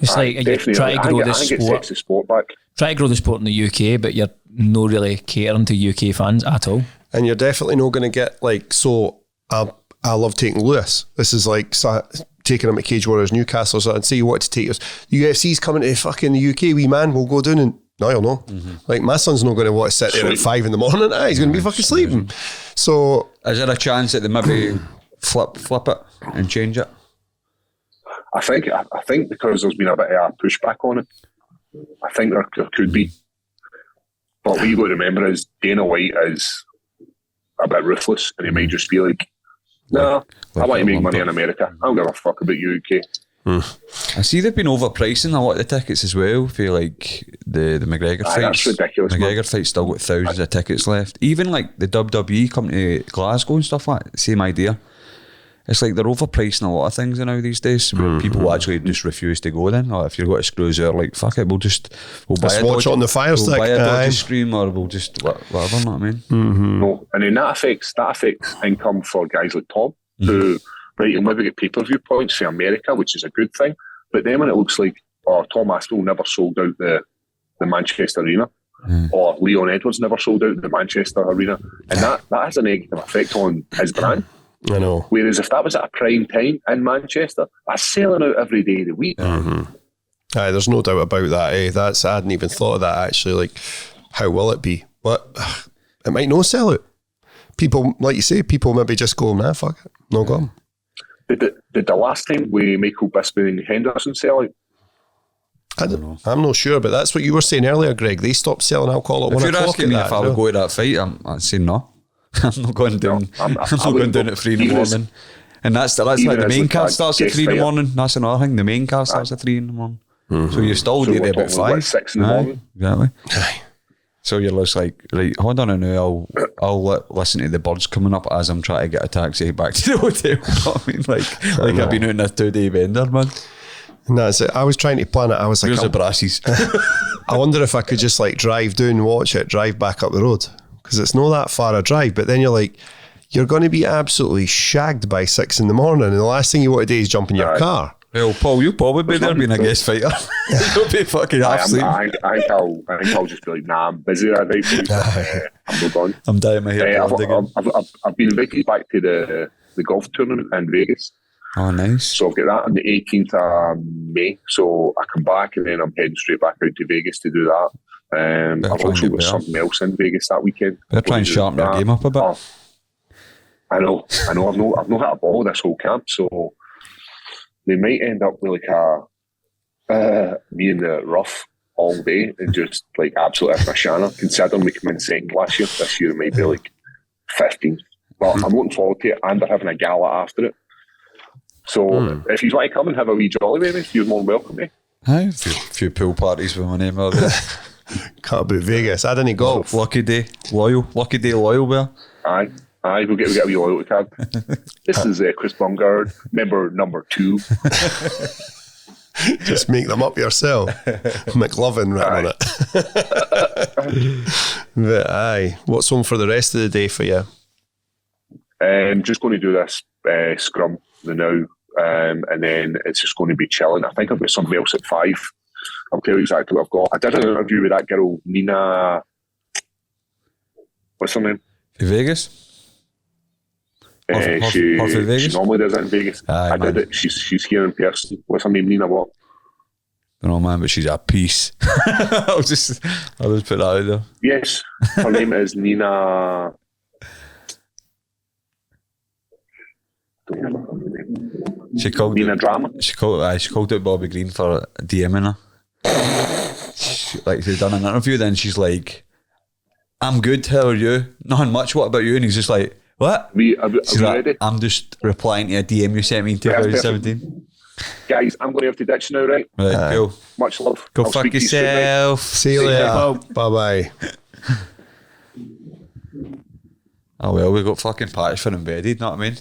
it's like you try to grow the sport. It sets the sport back. Try to grow the sport in the UK, but you're not really catering to UK fans at all. And you're definitely not going to get like, so I love taking Lewis. This is like taking him at Cage Warriors Newcastle. So I'd say you want to take us. The UFC's coming to fucking the UK, wee man, we'll go down and no, you'll know. Mm-hmm. Like, my son's not going to want to sit there at 5 in the morning. He's going to be fucking sleeping. So is there a chance that they maybe flip it and change it? I think because there's been a bit of a pushback on it, I think there could be. But what you got to remember is Dana White is a bit ruthless, and he might just be like, "No, I want to make money in America. I don't give a fuck about you, UK." I see they've been overpricing a lot of the tickets as well for like the McGregor fights. That's ridiculous. McGregor fights still got thousands of tickets left. Even like the WWE coming to Glasgow and stuff like that, same idea. it's like they're overpricing a lot of things now these days. Where people actually just refuse to go. Then, or if you've got a screws out, like fuck it, we'll buy Let's watch it on the Fire Stick. We'll buy a dodgy screen, or we'll just whatever. You know what I mean? No, and then that affects income for guys like Tom, who you'll maybe get pay-per-view points for America, which is a good thing. But then when it looks like, Tom Aspinall never sold out the Manchester Arena, or Leon Edwards never sold out the Manchester Arena, and that has a negative effect on his brand. I know. Whereas if that was at a prime time in Manchester, that's selling out every day of the week. Aye, there's no doubt about that. I hadn't even thought of that actually. Like, how will it be? But it might not sell out. People, like you say, people maybe just go, nah, fuck it, no go. Did the last time with Michael Bisping and Henderson sell out? I don't know. I'm not sure, but that's what you were saying earlier, Greg. They stopped selling alcohol at 1 o'clock. If you're asking me if I would go to that fight, I'd say no. I'm not going down. I'm not going down at 3 in the morning. And that's like the main card starts at 3 in the morning. That's another thing. The main card starts at 3 in the morning. So you're still there about 5. 6 in the morning. Exactly. So you're just like, right, hold on a now, I'll listen to the birds coming up as I'm trying to get a taxi back to the hotel. You know what I mean? Like I've been out in a 2-day bender, man. And that's it. I was trying to plan it. I was like, here's the brassies. I wonder if I could just like drive down, watch it, drive back up the road. Because it's not that far a drive, but then you're like, you're going to be absolutely shagged by 6 in the morning, and the last thing you want to do is jump in your car. Well, Paul, you'll probably be there being a guest fighter. You'll be fucking half asleep. I think I'll just be like, nah, I'm busy that night. I'm not going. I'm dying my hair. I've been invited back to the golf tournament in Vegas. Oh, nice. So I've got that on the 18th of May. So I come back and then I'm heading straight back out to Vegas to do that. I've also got something else in Vegas that weekend. Better try and sharpen your game up a bit. I know. I've not hit a ball this whole camp, so they might end up with like me in the rough all day and just like absolutely Ashana. Considering we came in second last year, this year it might be like 15th. But I'm looking forward to it, and they're having a gala after it. So if you want to come and have a wee jolly with me, you're more than welcome, eh? Aye, a few pool parties with my name out there. Cut about Vegas. I didn't golf. Lucky day loyal, bear. Aye, we'll get a wee loyalty card. This is Chris Bungard, member number 2. Just make them up yourself. McLovin written on it. But aye, what's on for the rest of the day for you? I'm just going to do this scrum now, and then it's just going to be chilling. I think I've got something else at 5. I'll tell you exactly what I've got. I did an interview with that girl, Nina. What's her name? In Vegas? She Vegas? normally does it in Vegas. Aye, I did it. She's here in person. What's her name? Nina what? I don't know, man, but she's a piece. I'll just put that out there. Yes, her name is Nina. She called Nina Drama. She called out Bobby Green for DMing her. She'd done an interview, then she's like, "I'm good. How are you? Nothing much. What about you?" And he's just like, "What?" She's like, ready? "I'm just replying to a DM you sent me in 2017." Guys, I'm going to have to ditch now, right? Right, cool. Much love. Go I'll fuck speak to you soon, mate. yourself. See you later. Bye-bye. Oh well, we got fucking patched for embedded. Know what I mean?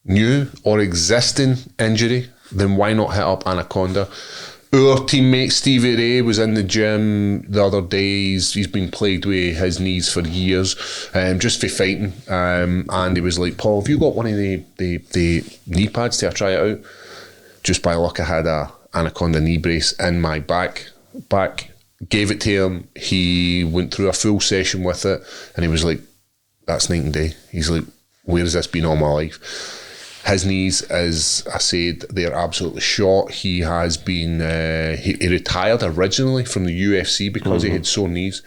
New or existing injury, then why not hit up Anaconda? Our teammate Stevie Ray was in the gym the other day. He's been plagued with his knees for years, just for fighting. And he was like, "Paul, have you got one of the knee pads to try it out?" Just by luck, I had a Anaconda knee brace in my back. Gave it to him. He went through a full session with it, and he was like, "That's night and day." He's like, "Where has this been all my life?" His knees, as I said, they're absolutely shot. He has been, he retired originally from the UFC because he had sore knees.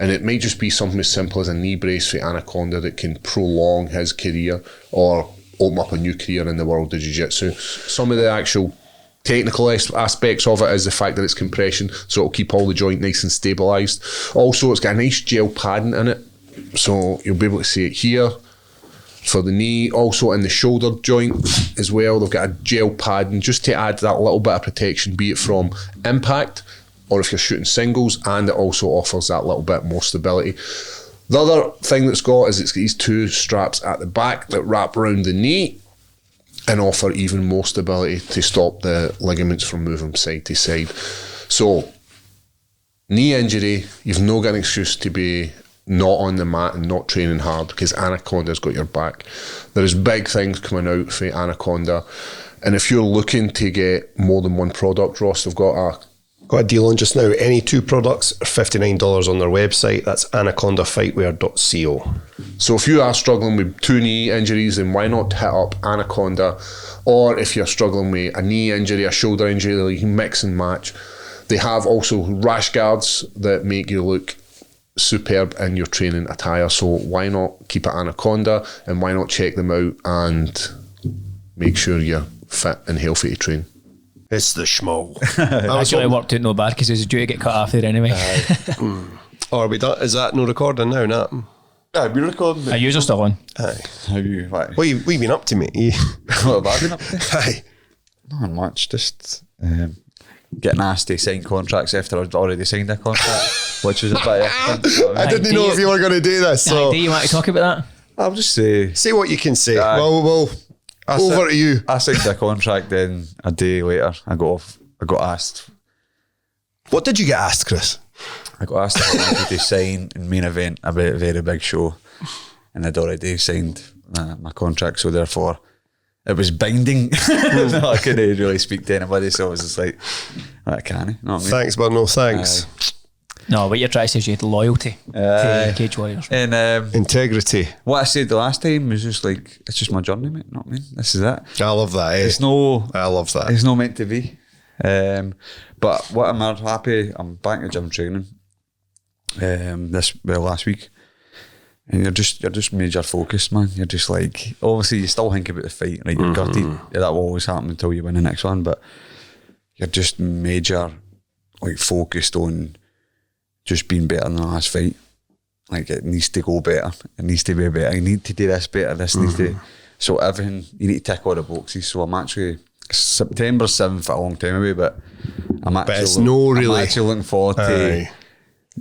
And it might just be something as simple as a knee brace for Anaconda that can prolong his career or open up a new career in the world of jiu-jitsu. Some of the actual technical aspects of it is the fact that it's compression, so it'll keep all the joint nice and stabilised. Also, it's got a nice gel padding in it, so you'll be able to see it here. For the knee, also in the shoulder joint as well, they've got a gel padding just to add that little bit of protection, be it from impact or if you're shooting singles, and it also offers that little bit more stability. The other thing that's got is it's got these 2 straps at the back that wrap around the knee, and offer even more stability to stop the ligaments from moving side to side. So, knee injury, you've no got an excuse to be not on the mat and not training hard, because Anaconda's got your back. There's big things coming out for Anaconda, and if you're looking to get more than one product, Ross, they've got a deal on just now. Any 2 products are $59 on their website. That's anacondafightwear.co. So if you are struggling with 2 knee injuries, then why not hit up Anaconda? Or if you're struggling with a knee injury, a shoulder injury, you can mix and match. They have also rash guards that make you look superb in your training attire. So why not keep it Anaconda, and why not check them out and make sure you're fit and healthy to train? It's the schmo. Actually, worked out no bad because it was due to get cut off there anyway. Are we done? Is that no recording now, Nat? Yeah, we're recording. Are you still on? Aye. How you? What What have you been up to, mate? have I been up to? Aye. Not much, just getting asked to sign contracts after I'd already signed a contract, which was a bit I didn't know if you were going to do this, so Do you want to talk about that? I'll just say say what you can say. Aye. Well, over to you. I signed a contract, then a day later I got asked. What did you get asked, Chris? I got asked if I wanted to sign in main event a very big show, and I'd already signed my contract, so therefore it was binding. No, I couldn't really speak to anybody, so I was just like, I can't. You know what I mean? Thanks, but no thanks. No, what you're trying to say is you had loyalty to Cage Warriors. And Integrity. what I said the last time was just like, it's just my journey, mate. You know what I mean? This is it. I love that. Eh? I love that. It's not meant to be. But what I'm happy, I'm back at gym training. Last week, and you're just major focused, man. You're just like, obviously you still think about the fight, right? You're gutted. That will always happen until you win the next one, but you're just major like focused on just being better than the last fight. Like, it needs to go better. It needs to be better. You need to do this better. This needs to. So everything, you need to tick all the boxes. So I'm actually, September 7th, a long time away, but I'm actually, I'm actually looking forward to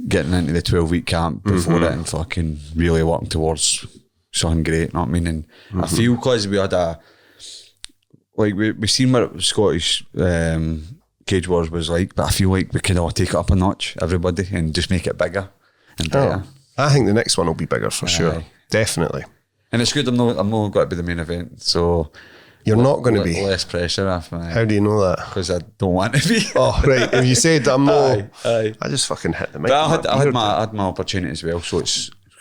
getting into the 12-week camp before it and fucking really working towards something great. You know what I mean? And I feel, because we had we seen what Scottish Cage Wars was like, but I feel like we could all take it up a notch, everybody, and just make it bigger and better. I think the next one will be bigger for sure. Definitely. And it's good I'm not going to be the main event, so you're not going to be. Less pressure off me. How do you know that? Because I don't want to be. Oh, right. If you said I'm not, aye. I just fucking hit the mic. But I had my opportunity as well, so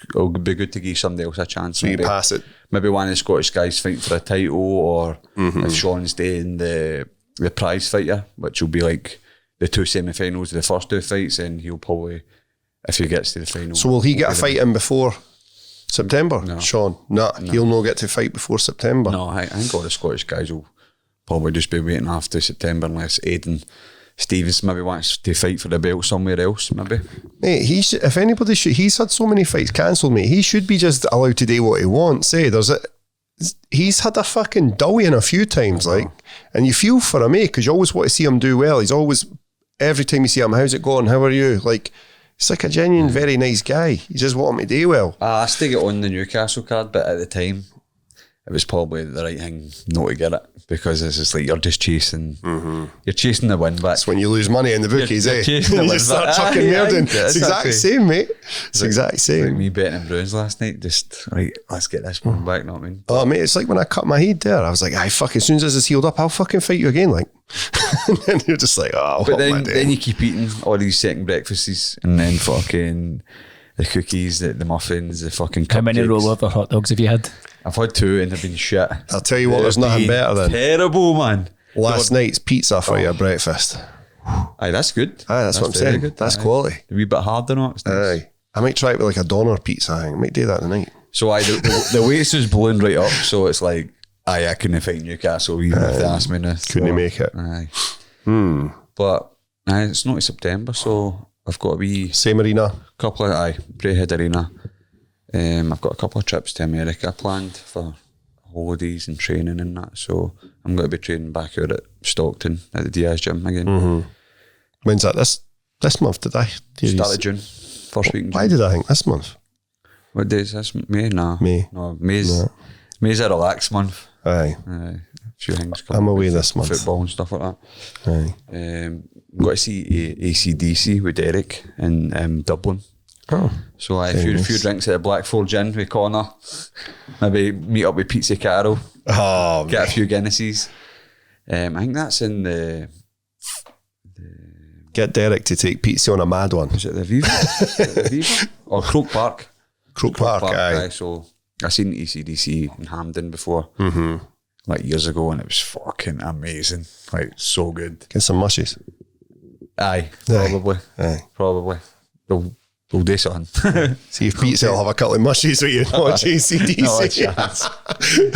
it'll be good to give somebody else a chance. So you pass it. Maybe one of the Scottish guys fighting for a title, or if Sean's doing the prize fighter, which will be like the 2 semi-finals of the first 2 fights, and he'll probably, if he gets to the final. So will he get a fight in before September? No. Sean? No, he'll not get to fight before September. No, I think all the Scottish guys will probably just be waiting after September, unless Aidan Stevens maybe wants to fight for the belt somewhere else, maybe. Mate, if anybody should, he's had so many fights cancelled, mate. He should be just allowed to do what he wants. He's had a fucking dulling a few times, and you feel for him, because you always want to see him do well. He's always, every time you see him, how's it going? How are you? Like, he's like a genuine, very nice guy. You just want him to do well. I asked to get on the Newcastle card, but at the time, it was probably the right thing not to get it, because it's just like you're just chasing, you're chasing the win back. That's when you lose money in the bookies, you're chasing the you win start back. chucking merding. It's exact exactly same, mate. It's exact Like same. me betting in Bruins last night, just right, let's get this one back, know what I mean? Oh, mate, it's like when I cut my head there. I was like, fuck, as soon as this is healed up, I'll fucking fight you again. Like, and then you're just like, oh, But then you keep eating all these second breakfasts, and then fucking the cookies, the muffins, the fucking cupcakes. How many rollover hot dogs have you had? I've had 2 and they've been shit. I'll tell you what, there's nothing better than terrible, man. last night's pizza for your breakfast. Aye, that's good. Aye, that's what I'm very saying. good. That's Aye. quality. A wee bit harder, no? It's nice. Aye. I might try it with like a doner pizza. I might do that tonight. So the weights was balloon right up, so it's like, I couldn't fight Newcastle even if they asked me this. Couldn't make it. Aye. But it's not September, so I've got a wee Same arena. couple of Braehead Arena. I've got a couple of trips to America planned for holidays and training and that, so I'm going to be training back out at Stockton at the Diaz gym again. When's that? This month, did I? Start of June, first week in June. Why did I think this month? What day is this? May? Nah. May. No, May's a relaxed month. Aye. few things. I'm away this month. Football and stuff like that. Aye. Got to see AC/DC with Derek in Dublin. Oh. So a few drinks at the Blackford Gin with Connor. Maybe meet up with Pizza Carol. Oh, Get a few Guinnesses. I think that's in the... Get Derek to take pizza on a mad one. Is it the Viva? Is it the Viva? Or Croke Park? Croke Park, aye. So I seen AC/DC in Hampden before, like years ago, and it was fucking amazing. Like, so good. Get some mushies. Aye, probably. Aye. Probably. We'll do something. See if Pizza will have a couple of mushies with you. Watch AC/DC. No chance.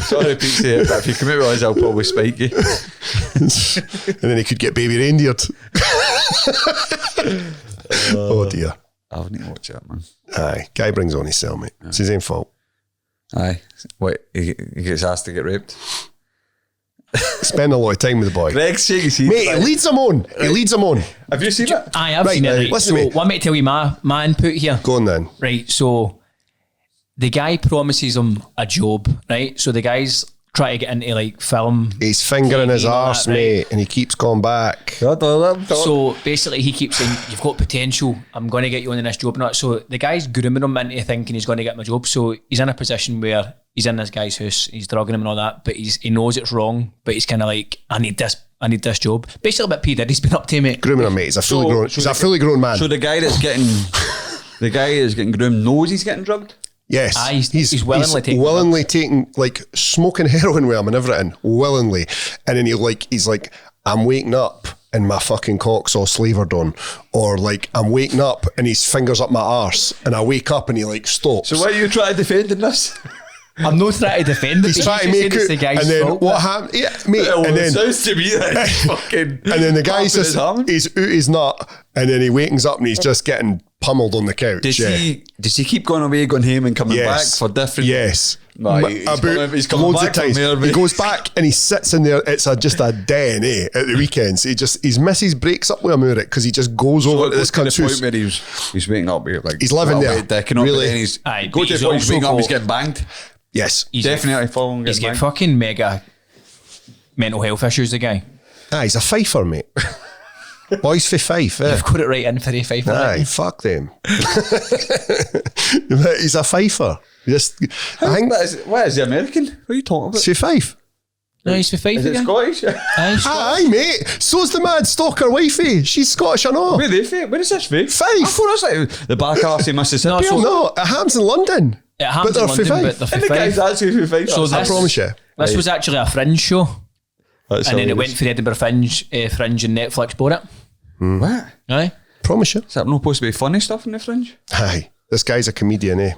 Sorry, Pizza, but if you come out with us, I'll probably spike you. And then he could get baby reindeered. Oh dear. I'll need to watch that, man. Aye. Guy brings on his cell, mate. It's his own fault. Aye. Wait, he gets asked to get raped. Spend a lot of time with the boy. Greg's shaking his head. Mate, he leads him on. He leads him on. Have you seen it? Aye, I've Right, seen it. Right. listen So, to me. want me to tell you my input here? Go on then. Right, so the guy promises him a job, right? So the guy's trying to get into like film. He's fingering his TV and all arse, that, right? mate, and he keeps going back. So basically, he keeps saying, "You've got potential. I'm going to get you on this job." Not so. The guy's grooming him into thinking he's going to get my job. So he's in a position where he's in this guy's house. He's drugging him and all that, but he knows it's wrong. But he's kind of like, "I need this job." Basically, a bit P Diddy's been up to, mate. Grooming him, mate. He's a fully grown. He's a fully grown man. So the guy that's getting groomed knows he's getting drugged? Yes, Aye, he's willingly taking like smoking heroin with him and everything, willingly. And then he's like, I'm waking up and my fucking cock's all slavered on, or like I'm waking up and his fingers up my arse, and I wake up and he like stops. So why are you trying to defend in this? I'm not trying to defend it. He's trying to make it's the it, guy's and then fault, what but- happened? Yeah, mate. Well, and it then sounds to me like he's fucking. and then the guy's pumping his just arm. he's out his nut, and then he wakens up and he's just getting pummeled on the couch. Does he keep going away, going home and coming back for different? Yes. No, he's coming loads back of times. from there, He mate. goes back and he sits in there. It's just a den, at the weekends. His missus breaks up with him over it because he just goes over to this kind of cunt's point house. where he's waking up with like He's living there. Decking up, Really? and then he's Aye, go but to the he's point he's waking also up, he's got- getting banged. Yes. He's Definitely following He's getting got banged. fucking mega mental health issues, the guy. He's a fifer, mate. Boys for Fife, eh? You've got it right in for a 5. Aye, fuck them. He's a fifer. I think What is he American? What are you talking about? it's for Fife. No, he's for 5 Is it again. Scottish? Aye, Aye, mate. So's the mad stalker wifey. She's Scottish, I know. Where are they from? Where is this from? Fife. I thought it was like the back arse of Mississippi. No, so- No, it happens in London. It happens But in they're for London, Fife. but they're and for the guy's 5. actually from Fife. So I this- promise you. This was actually a Fringe show, That's and then it hilarious. went for the Edinburgh Fringe, and Netflix bought it. What? Aye. Promise you. Is that not supposed to be funny stuff in the Fringe? Aye. This guy's a comedian, eh?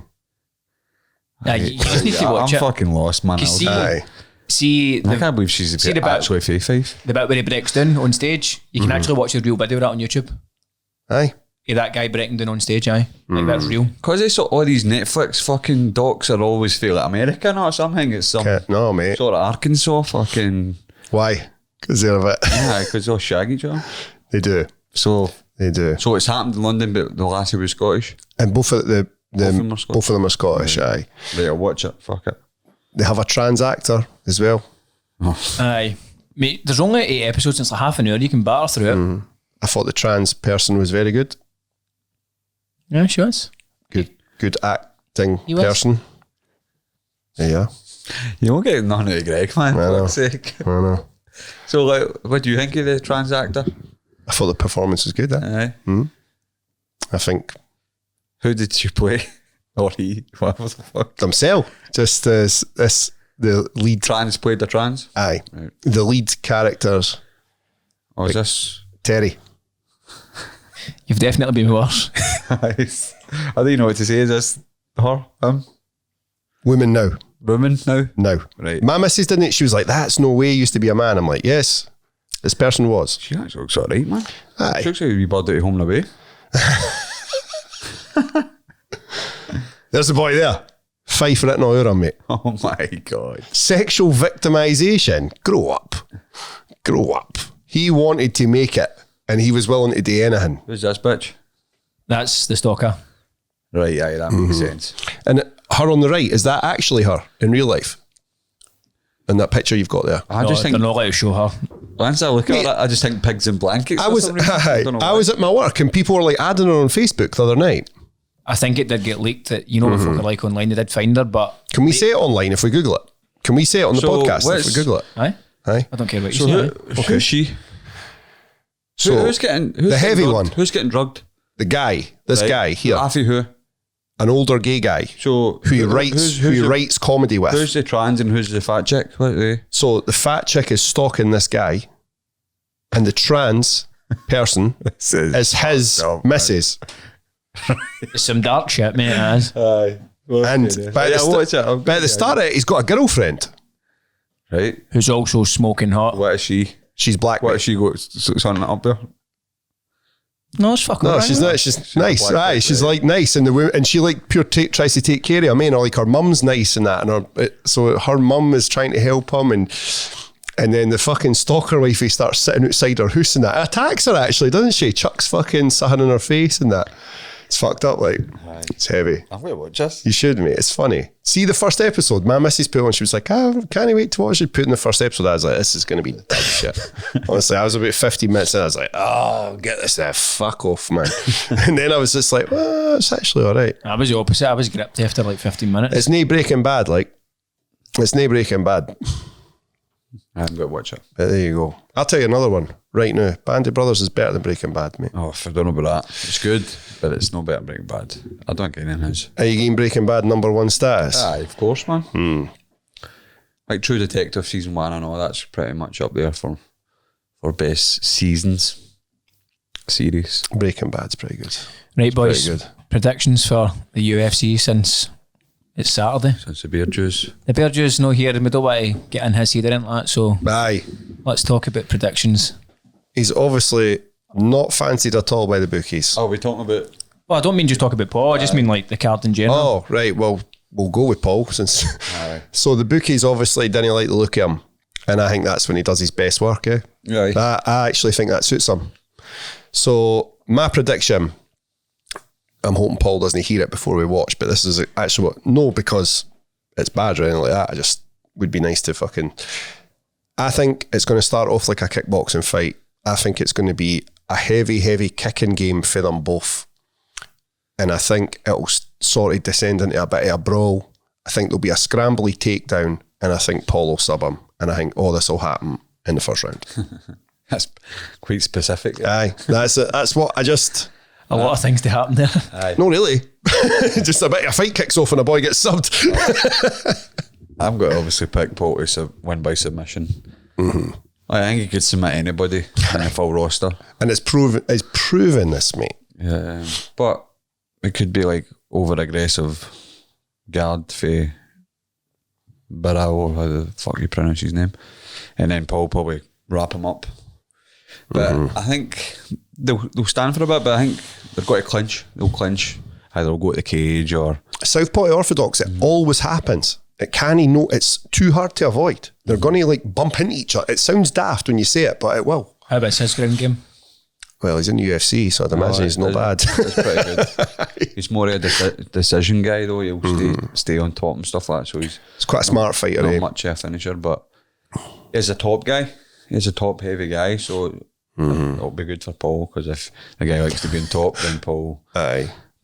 Aye, you just need to watch I'm it. fucking lost, man. You see- Aye. See I the, can't believe she's see the bit- actually Fife. the bit where he breaks down on stage. You can actually watch the real video of that on YouTube. Aye. Yeah, that guy breaking down on stage, aye. Like, that's real. Because it's all these Netflix fucking docs are always feel like American or something. It's some No, mate. sort of Arkansas fucking. Why? Because they're a bit. Yeah, because they'll shag each other. They do. So It's happened in London, but the lassie was Scottish. And both of them are Scottish. both of them are Scottish. Aye. Right, I'll watch it. Fuck it. They have a trans actor as well. Aye. Mate, there's only 8 episodes, and it's like half an hour. You can batter through it. I thought the trans person was very good. Yeah, she was. Good acting He was. person. Yeah, You won't get nothing out of Greg, man. For know. fuck's sake. I know. So, like, what do you think of the trans actor? I thought the performance was good. Aye. I think Who did you play? Or he? What the fuck? himself, just as this the lead. Trans played the trans? Aye, Right. the lead characters. Or is this? Terry. You've definitely been worse. I don't even know what to say. Is this her? Women now. Woman now? Now. Right. My missus didn't. She was like, "That's no way. He used to be a man." I'm like, "Yes, this person was." She actually looks alright, man. Aye. She looks like a wee bird out of home and away. There's the boy there. Fife written all over him, mate. Oh my God. Sexual victimization. Grow up. Grow up. He wanted to make it, and he was willing to do anything. Who's this bitch? That's the stalker. Right, yeah, that makes sense. And her on the right, is that actually her in real life? in that picture you've got there? I just think they're not allowed to show her. once I look at it, I just think pigs and blankets. I was at my work and people were like adding her on Facebook the other night. I think it did get leaked that, you know, what folk are like online, they did find her, but... Can we say it online if we Google it? Can we say it on the podcast if we Google it? Aye? Aye. I don't care what you So say. who's she? So Who's getting the heavy drugged? one? Who's getting drugged? The guy, this Right. guy here, Afi who? an older gay guy So who he writes comedy with. Who's the trans and who's the fat chick? What are they? So the fat chick is stalking this guy, and the trans person is his missus. It's some dark shit, mate, it is. Aye. And by the start of it, he's got a girlfriend. Right. Who's also smoking hot. What is she? She's black. What has she got something up there? No, it's fucking No, right. she's not. She's nice. black Aye, chick, she's right. like nice, and she like tries to take care of him. I mean, like her mum's nice and that, and so her mum is trying to help him, and then the fucking stalker wifey starts sitting outside her house and that, attacks her actually, doesn't she? Chucks fucking something in her face and that. It's fucked up, like. It's heavy. I'm going to watch this. You should, mate. It's funny. See the first episode. My missus put on. She was like, can't wait to watch it. Put in the first episode. I was like, this is going to be dead shit. Honestly, I was about 50 minutes in. I was like, oh, get this fuck off, man. And then I was just like, well, it's actually all right. I was the opposite. I was gripped after like 15 minutes. It's nae Breaking Bad, like. It's nae Breaking Bad. I'm going to watch it. But there you go. I'll tell you another one right now. Band of Brothers is better than Breaking Bad, mate. Oh, I don't know about that. It's good, but it's no better than Breaking Bad. I don't get anything else. Are you getting Breaking Bad #1 status? Aye, of course, man. Like True Detective season 1 and all, that's pretty much up there for best seasons series. Breaking Bad's pretty good. Right, boys. Pretty good. Predictions for the UFC since it's Saturday. Since the beer juice. The Bear Jew's not here and we don't want to get in his head or anything like that, so Aye. let's talk about predictions. He's obviously not fancied at all by the bookies. Oh, we're talking about... Well, I don't mean just talk about Paul, I just mean like the card in general. Oh, right. Well, we'll go with Paul since. Aye. So the bookies obviously didn't like the look of him, and I think that's when he does his best work. Eh? Aye. I actually think that suits him. So my prediction, I'm hoping Paul doesn't hear it before we watch, but this is actually what. No, because it's bad or anything like that. I just would be nice to fucking. I think it's going to start off like a kickboxing fight. I think it's going to be a heavy kicking game for them both. And I think it'll sort of descend into a bit of a brawl. I think there'll be a scrambly takedown, and I think Paul will sub him. And I think, this will happen in the first round. That's quite specific. Aye, that's it. That's what I just... A lot of things to happen there. No, really. Just a bit of a fight kicks off and a boy gets subbed. I'm going to obviously pick Paul to win by submission. Mm-hmm. I think he could submit anybody in a full roster. And it's proven this, mate. Yeah, but it could be like over-aggressive guard for Barrow, or how the fuck you pronounce his name. And then Paul probably wrap him up. But I think they'll stand for a bit, but I think they've got to clinch. They'll clinch. Either they'll go to the cage or... Southpaw Orthodox, it always happens. It's too hard to avoid. They're going to like bump into each other. It sounds daft when you say it, but it will. How about his ground game? Well, he's in UFC, so I'd imagine he's not bad. It's pretty good. He's more of a decision guy, though. He'll stay on top and stuff like that. So he's quite a smart fighter, not eh? much of a finisher, but he's a top guy. He's a top heavy guy, so it'll be good for Paul, because if the guy likes to be on top, then Paul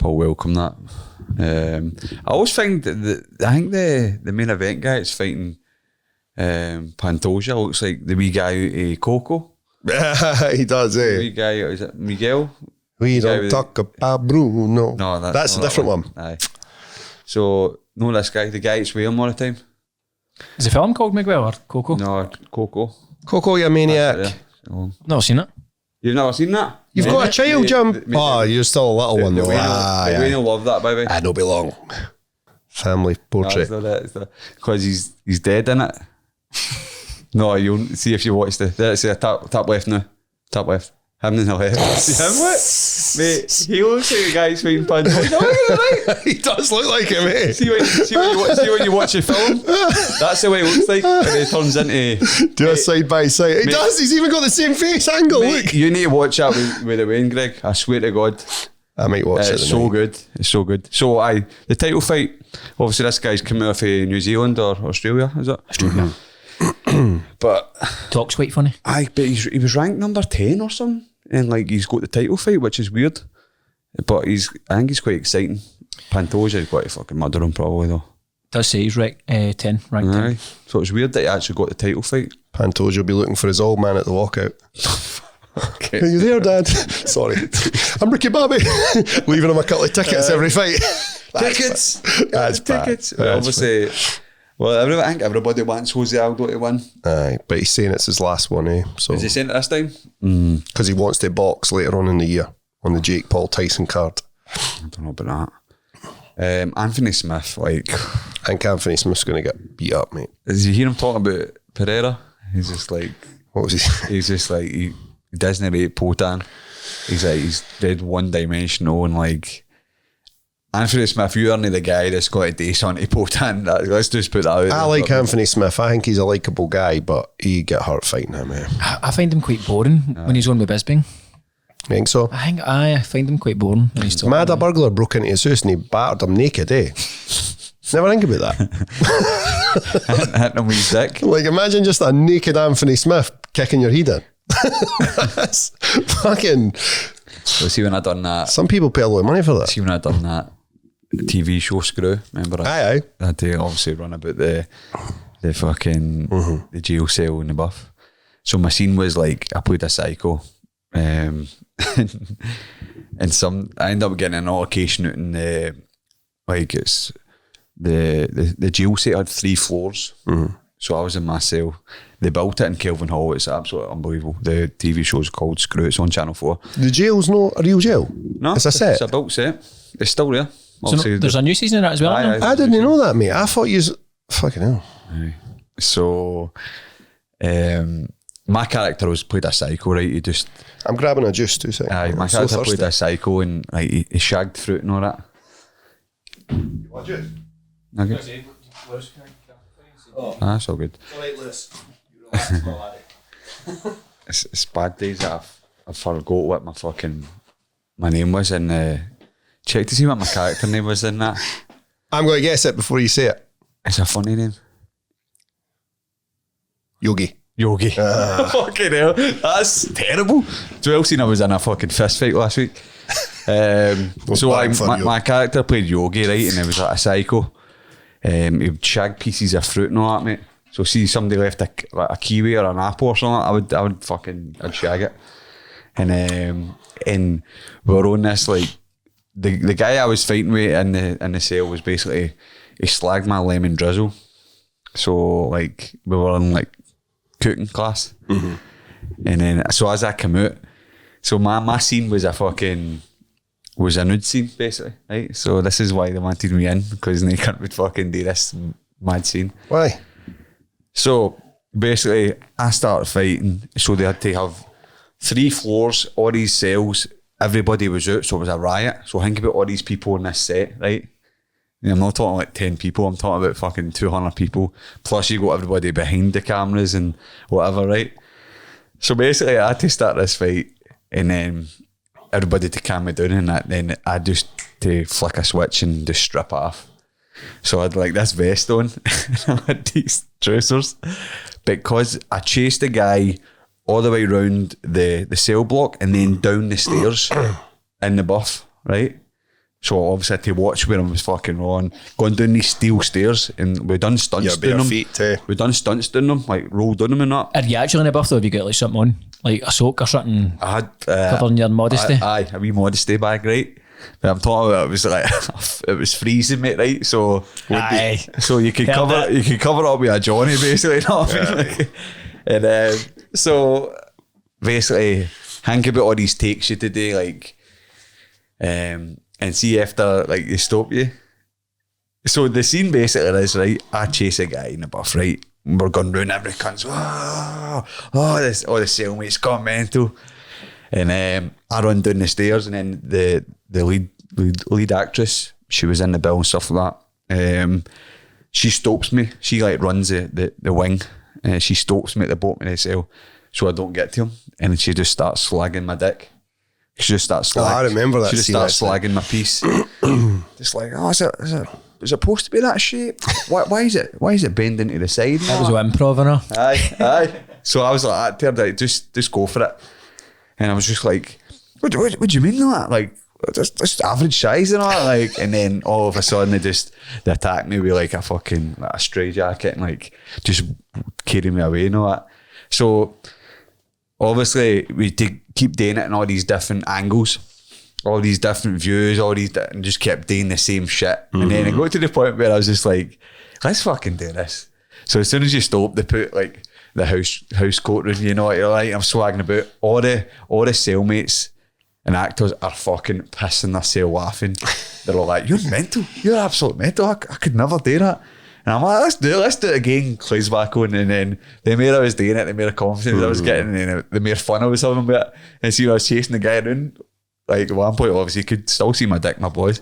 welcome that. I always find that I think the main event guy is fighting Pantoja looks like the wee guy out of Coco. He does, eh? The wee guy, is it Miguel? We don't talk about Bruno. No, that's a different one. Aye. So, no, this guy, the guy that's with him all the time. Is the film called Miguel or Coco? No, Coco. Coco, you maniac. Yeah. Never seen it. You've never seen that? You've got a child, Jim. You're still a little one, though. Wayne will love that, baby. I don't belong. Family portrait. Because he's dead in it. No, you'll see if you watch let's say tap left now. Tap left. Him in the left. See him, what? Mate, he looks like a guy who's fighting Pantoja. He does look like him, eh? See when you watch the film? That's the way he looks like when he turns into... Do a side by side. He does. He's even got the same face angle. Mate, look. you need to watch that with the Wayne, Greg. I swear to God. I might watch it. It's so good. It's so good. So, the title fight, obviously this guy's coming off of New Zealand or Australia, is it? Australia. But Talks quite funny. aye, but he was ranked number 10 or something, and like he's got the title fight, which is weird. But I think he's quite exciting. Pantoja's got to fucking murder him probably though. Does say he's ranked 10. Aye. So it's weird that he actually got the title fight. Pantoja will be looking for his old man at the walkout. Are you there, Dad? Sorry. I'm Ricky Bobby. Leaving him a couple of tickets every fight. Tickets! That's bad. Tickets! That's Obviously, well, I think everybody wants Jose Aldo to win. Aye, but he's saying it's his last one, eh? So Is he saying it this time? because he wants to box later on in the year on the Jake Paul Tyson card. I don't know about that. Anthony Smith, like, I think Anthony Smith's going to get beat up, mate. did you hear him talking about Pereira? He's just like, What was he? he's just like, he doesn't rate Potan. He's like, he's dead one dimensional, and like, Anthony Smith, you aren't the guy that's got to do something to Potan. Let's just put that out there. I like Anthony Smith. I think he's a likeable guy, but he get hurt fighting him, eh? I find him quite boring when he's on with Bisbing. You think so? I find him quite boring when he's talking. Mad a burglar broke into his house and he battered him naked, eh? Never think about that. Hitting him with his dick. Like, imagine just a naked Anthony Smith kicking your head in. That's fucking... So see when I done that. Some people pay a lot of money for that. See when I done that TV show Screw. Remember? Aye. I had to obviously run about the fucking the jail cell and the buff. So my scene was like I played a psycho, and I ended up getting an altercation out in the like it's the jail cell had 3 floors. So I was in my cell. They built it in Kelvin Hall. It's absolutely unbelievable. The TV show's called Screw. It's on Channel 4. The jail's not a real jail? No, it's a set? It's a built set. It's still there. So there's a new season of that as well. Aye, no? I didn't know that, mate. I thought you... Fucking hell. So, my character was played a psycho, right? He just... I'm grabbing a juice, 2 seconds. Aye, my I'm so character thirsty. played a psycho and like he shagged fruit and all that. What juice? Okay. That's all good. Alright, Lewis. It's bad days that I forgot what my name was and check to see what my character name was in that. I'm going to guess it before you say it. It's a funny name. Yogi. Yogi. Fucking hell. That's terrible. Joel seen I was in a fucking fist fight last week. So my character played Yogi, right? And it was like a psycho. He would shag pieces of fruit and all that, mate. So see somebody left a kiwi or an apple or something, I'd shag it. And we were on this like the guy I was fighting with in the cell was basically he slagged my lemon drizzle. So like we were in like cooking class, and then so as I come out, so my scene was a nude scene basically, right? So this is why they wanted me in because they can't would fucking do this mad scene. Why? So basically, I started fighting. So they had to have 3 floors, all these cells. Everybody was out, so it was a riot. So think about all these people in this set, right? I'm not talking like 10 people. I'm talking about fucking 200 people. Plus, you got everybody behind the cameras and whatever, right? So basically, I had to start this fight, and then everybody to calm me down, and then I just to flick a switch and just strip off. So I had like this vest on and I had these trousers because I chased the guy all the way around the cell block and then down the stairs in the buff, right? So obviously I had to watch where I was fucking on, going down these steel stairs, and we done stunts down them. We done stunts down them, like rolled down them and that. Are you actually in a buff though? Have you got like something on? Like a soak or something? I had covering your modesty? Aye, a wee modesty bag, right? But I'm talking about it was like it was freezing, mate, right? So so you could cover it up with a Johnny basically, you know what I mean? Like, and so basically think about all these takes you to do, like and see after like they stop you. So the scene basically is, right, I chase a guy in the buff, right? We're going round every cunt. Oh, the cellmate's gone mental. And I run down the stairs, and then the lead actress, she was in the bill and stuff like that. She stops me. She like runs the wing. She stops me at the bottom of the cell, so I don't get to him. And she just starts slagging my dick. She just starts slagging. I remember that. She just starts slagging my piece. Just like, is it it supposed to be that shape? Why is it bending to the side? That was an improv in her. Aye. So I was like, like, just go for it. And I was just like, what do you mean that? Like, just average size and all that. Like, and then all of a sudden they attacked me with like a fucking like a stray jacket and like just carry me away and all that. So obviously we keep doing it in all these different angles, all these different views, and just kept doing the same shit. And then it got to the point where I was just like, let's fucking do this. So as soon as you stop, they put like the house coat room, you know what you're like, I'm swagging about. All the cellmates and actors are fucking pissing themselves laughing. They're all like, you're mental. You're absolute mental. I could never do that. And I'm like, let's do it again. Close back on. And then the more I was doing it, the more confidence I was getting, and the more fun I was having with it. And see, I was chasing the guy around. Like at one point, obviously, you could still see my dick, my boys.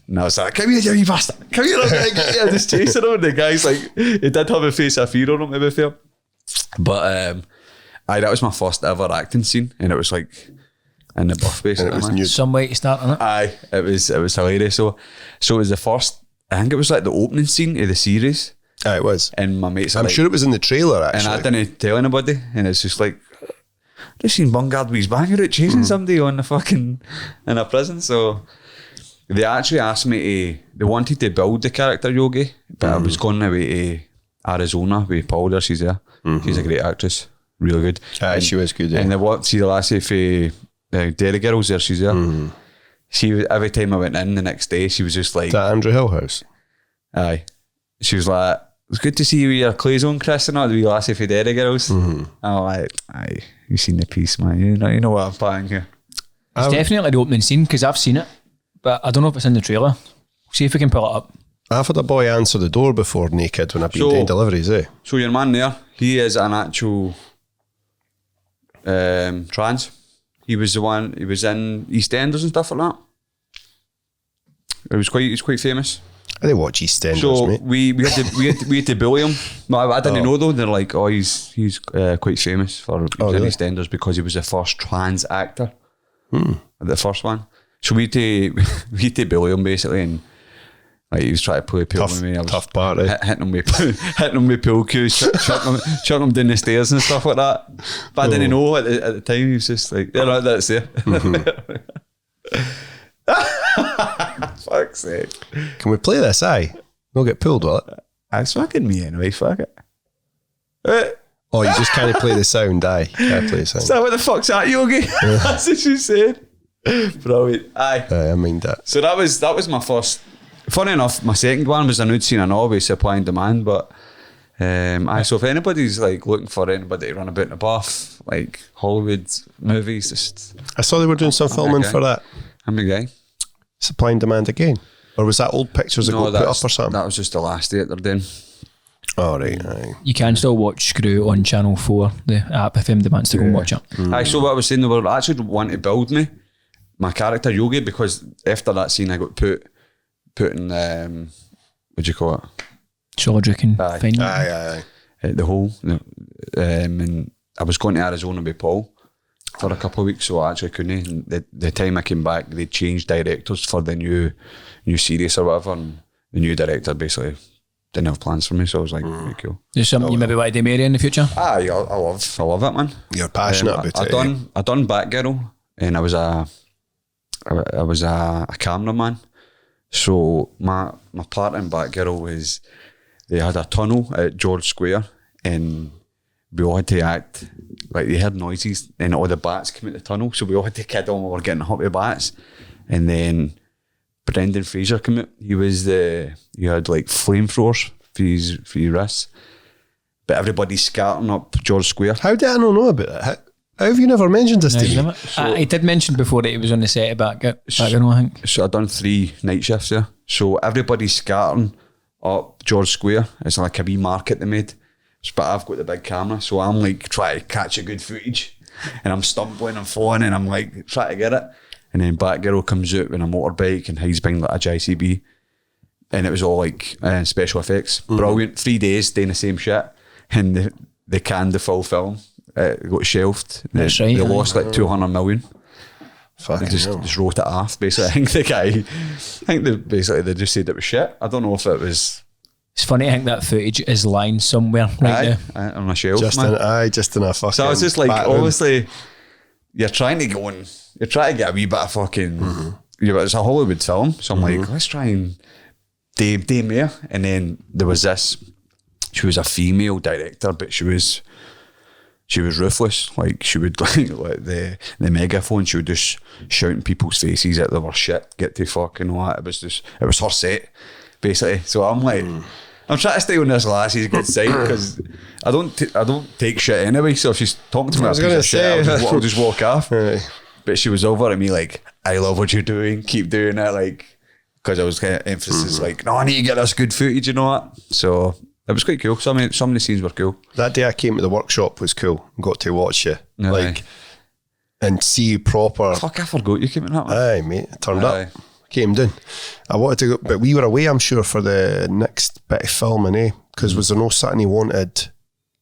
And I was like, come here, you bastard. Come here, I'm gonna get you. Just chasing him. And the guy's like, he did have a face of fear on him, to be fair. But that was my first ever acting scene. And it was like, in the buff base. And it was new. Some way to start on it. Aye, it was hilarious. So it was the first, I think it was like the opening scene of the series. Aye, it was. And my mates are I'm like, sure it was in the trailer, actually. and I didn't tell anybody. And it's just like, just seen Bungard with his banger out chasing somebody on the fucking, in a prison. So they actually asked me they wanted to build the character Yogi, but I was going away to Arizona with Paul there. She's there. She's a great actress. Really good. Aye, she was good, yeah. And see the lassie for Dairy Girls there, she's there. She, every time I went in the next day, she was just like, Is that Andrew Hill House? aye. She was like, it's good to see you with your clothes on, Chris, and all the wee lassie for Dairy Girls. I'm like, aye, you've seen the piece, man. You know what I'm playing here. It's definitely the opening scene because I've seen it, but I don't know if it's in the trailer. See if we can pull it up. I've had a boy answer the door before naked when I've been doing deliveries, eh? So your man there, he is an actual trans. He was the one, he was in EastEnders and stuff like that. He's quite famous. I didn't watch EastEnders, So mate. we had to bully him. No, I didn't know though. They're like, oh, he's quite famous for really? EastEnders because he was the first trans actor, the first one. So we had to bully him basically, and like he was trying to play pool with me. I was Tough part, eh? hitting him with pool cues, chucking him down the stairs and stuff like that. But I didn't know at the time. He was just like, yeah, right, that's there. Fuck's sake. Can we play this, aye? We'll get pulled, will it? It's fucking me anyway, fuck it. Oh, you just can't play the sound, aye. Can't play the sound. Is that what the fuck's that, Yogi? That's what you said. Brilliant. Aye. Aye, I mind that. So that was my first. Funny enough, my second one was a nude scene and all with supply and demand, but so if anybody's like looking for anybody to run about in a bath, like Hollywood movies, just I saw they were doing some filming okay. for that. I'm the guy. Supply and demand again? Or was that old pictures that got put up or something? That was just the last date they're doing. Oh, right, aye. You can still watch Screw on Channel 4, the app, if anybody wants to go and watch it. Aye, so what I was saying, they were actually wanting to build me, my character Yogi, because after that scene I got put in, what do you call it? Soldier can find you. Aye. At the hole. And I was going to Arizona with Paul for a couple of weeks, so I actually couldn't. And the time I came back, they changed directors for the new series or whatever, and the new director basically didn't have plans for me, so I was like, very cool. There's something you maybe want to do Mary in the future? Aye, I love it, man. You're passionate about it. I done Batgirl, and I was a cameraman. So my part in Batgirl was they had a tunnel at George Square, and we all had to act like they heard noises and all the bats came out the tunnel, so we all had to kid on we were getting hit with bats. And then Brendan Fraser came out. He had like flamethrowers for his wrists, but everybody's scattering up George Square. How did I not know about that? How have you never mentioned this to me? I did mention before that he was on the set of Batgirl, I think. So I done 3 night shifts there. So everybody's scattering up George Square. It's like a wee market they made. But I've got the big camera, so I'm like trying to catch a good footage, and I'm stumbling and falling, and I'm like trying to get it. And then Batgirl comes out with a motorbike and hides behind like a JCB, and it was all like special effects. Brilliant. 3 days doing the same shit, and they canned the full film. It got shelved. That's they right. lost like 200 million. Fucking They just hell. wrote it off. Basically, I think they just said it was shit. I don't know if it was. It's funny, I think that footage is lying somewhere right now. On a shelf, Just man. just in a fucking. So I was just like, back room. obviously, you're trying to get a wee bit of fucking. It's a Hollywood film, so I'm like, let's try and day more. And then there was this. She was a female director, but she was ruthless. Like she would like the megaphone. She would just shout in people's faces that they were shit, get to fucking all that. It was her set, basically. So I'm like. I'm trying to stay on this lassie's good side because I don't take shit anyway. So if she's talking to me, I was gonna say, I'll just walk off. Right. But she was over at me like, "I love what you're doing. Keep doing it." Like, because I was kind of emphasis like, "No, I need to get this good footage." You know what? So it was quite cool. Some of the scenes were cool. That day I came to the workshop was cool. Got to watch you Aye. and see you proper. Fuck, I forgot you came in that one. Aye, mate. Turned Aye. up. Came down. I wanted to go, but we were away, I'm sure, for the next bit of filming, Because was there no Saturday wanted,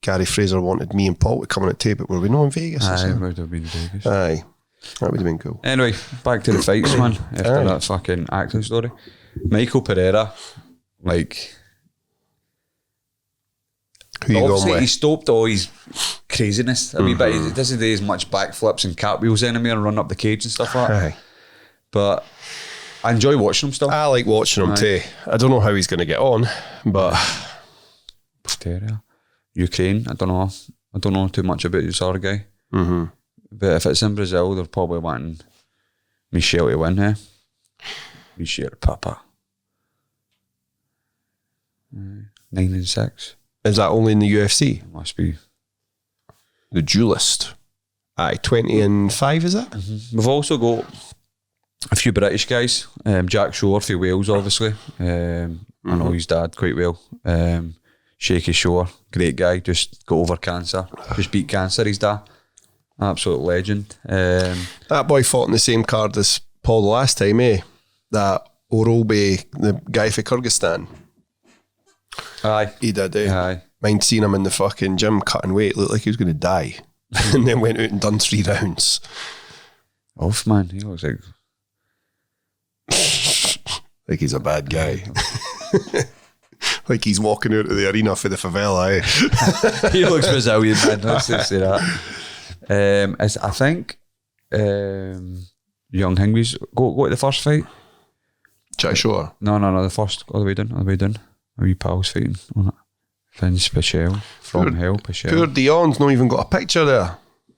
Gary Fraser wanted me and Paul to come on at tape, but were we not in Vegas? or Aye, it something? would have been Vegas. Aye. That would have been cool. Anyway, back to the fights, man. After Aye. that fucking acting story, Michael Pereira, like. Who you going Obviously, he with? stopped all his craziness a wee bit. He doesn't do as much backflips and cartwheels anymore and run up the cage and stuff like that. Aye. But I enjoy watching him still. I like watching him too. I don't know how he's going to get on, but Pereira. Ukraine, I don't know too much about this other guy. But if it's in Brazil, they're probably wanting Michelle to win here. Michelle Papa. 9-6. is that only in the UFC? It must be. The Duelist. Aye, 20-5, is it? We've also got a few British guys. Jack Shore for Wales, obviously. I know his dad quite well. Shaky Shore, great guy. Just got over cancer. Just beat cancer, his dad. Absolute legend. That boy fought in the same card as Paul the last time, That Orobe, the guy for Kyrgyzstan. Aye. He did, Aye. Mind seeing him in the fucking gym cutting weight, looked like he was going to die. And then went out and done 3 rounds. Off, man. He looks like... Like he's a bad guy. Like he's walking out of the arena for the favela, He looks Brazilian, man. Let's just say that. I think Young Hingby's go to the first fight. Jack Shore. No, the first, all the way down. A wee pal's fighting on it. Vince Pichel from Hell, Pichel. Poor Dion's not even got a picture there.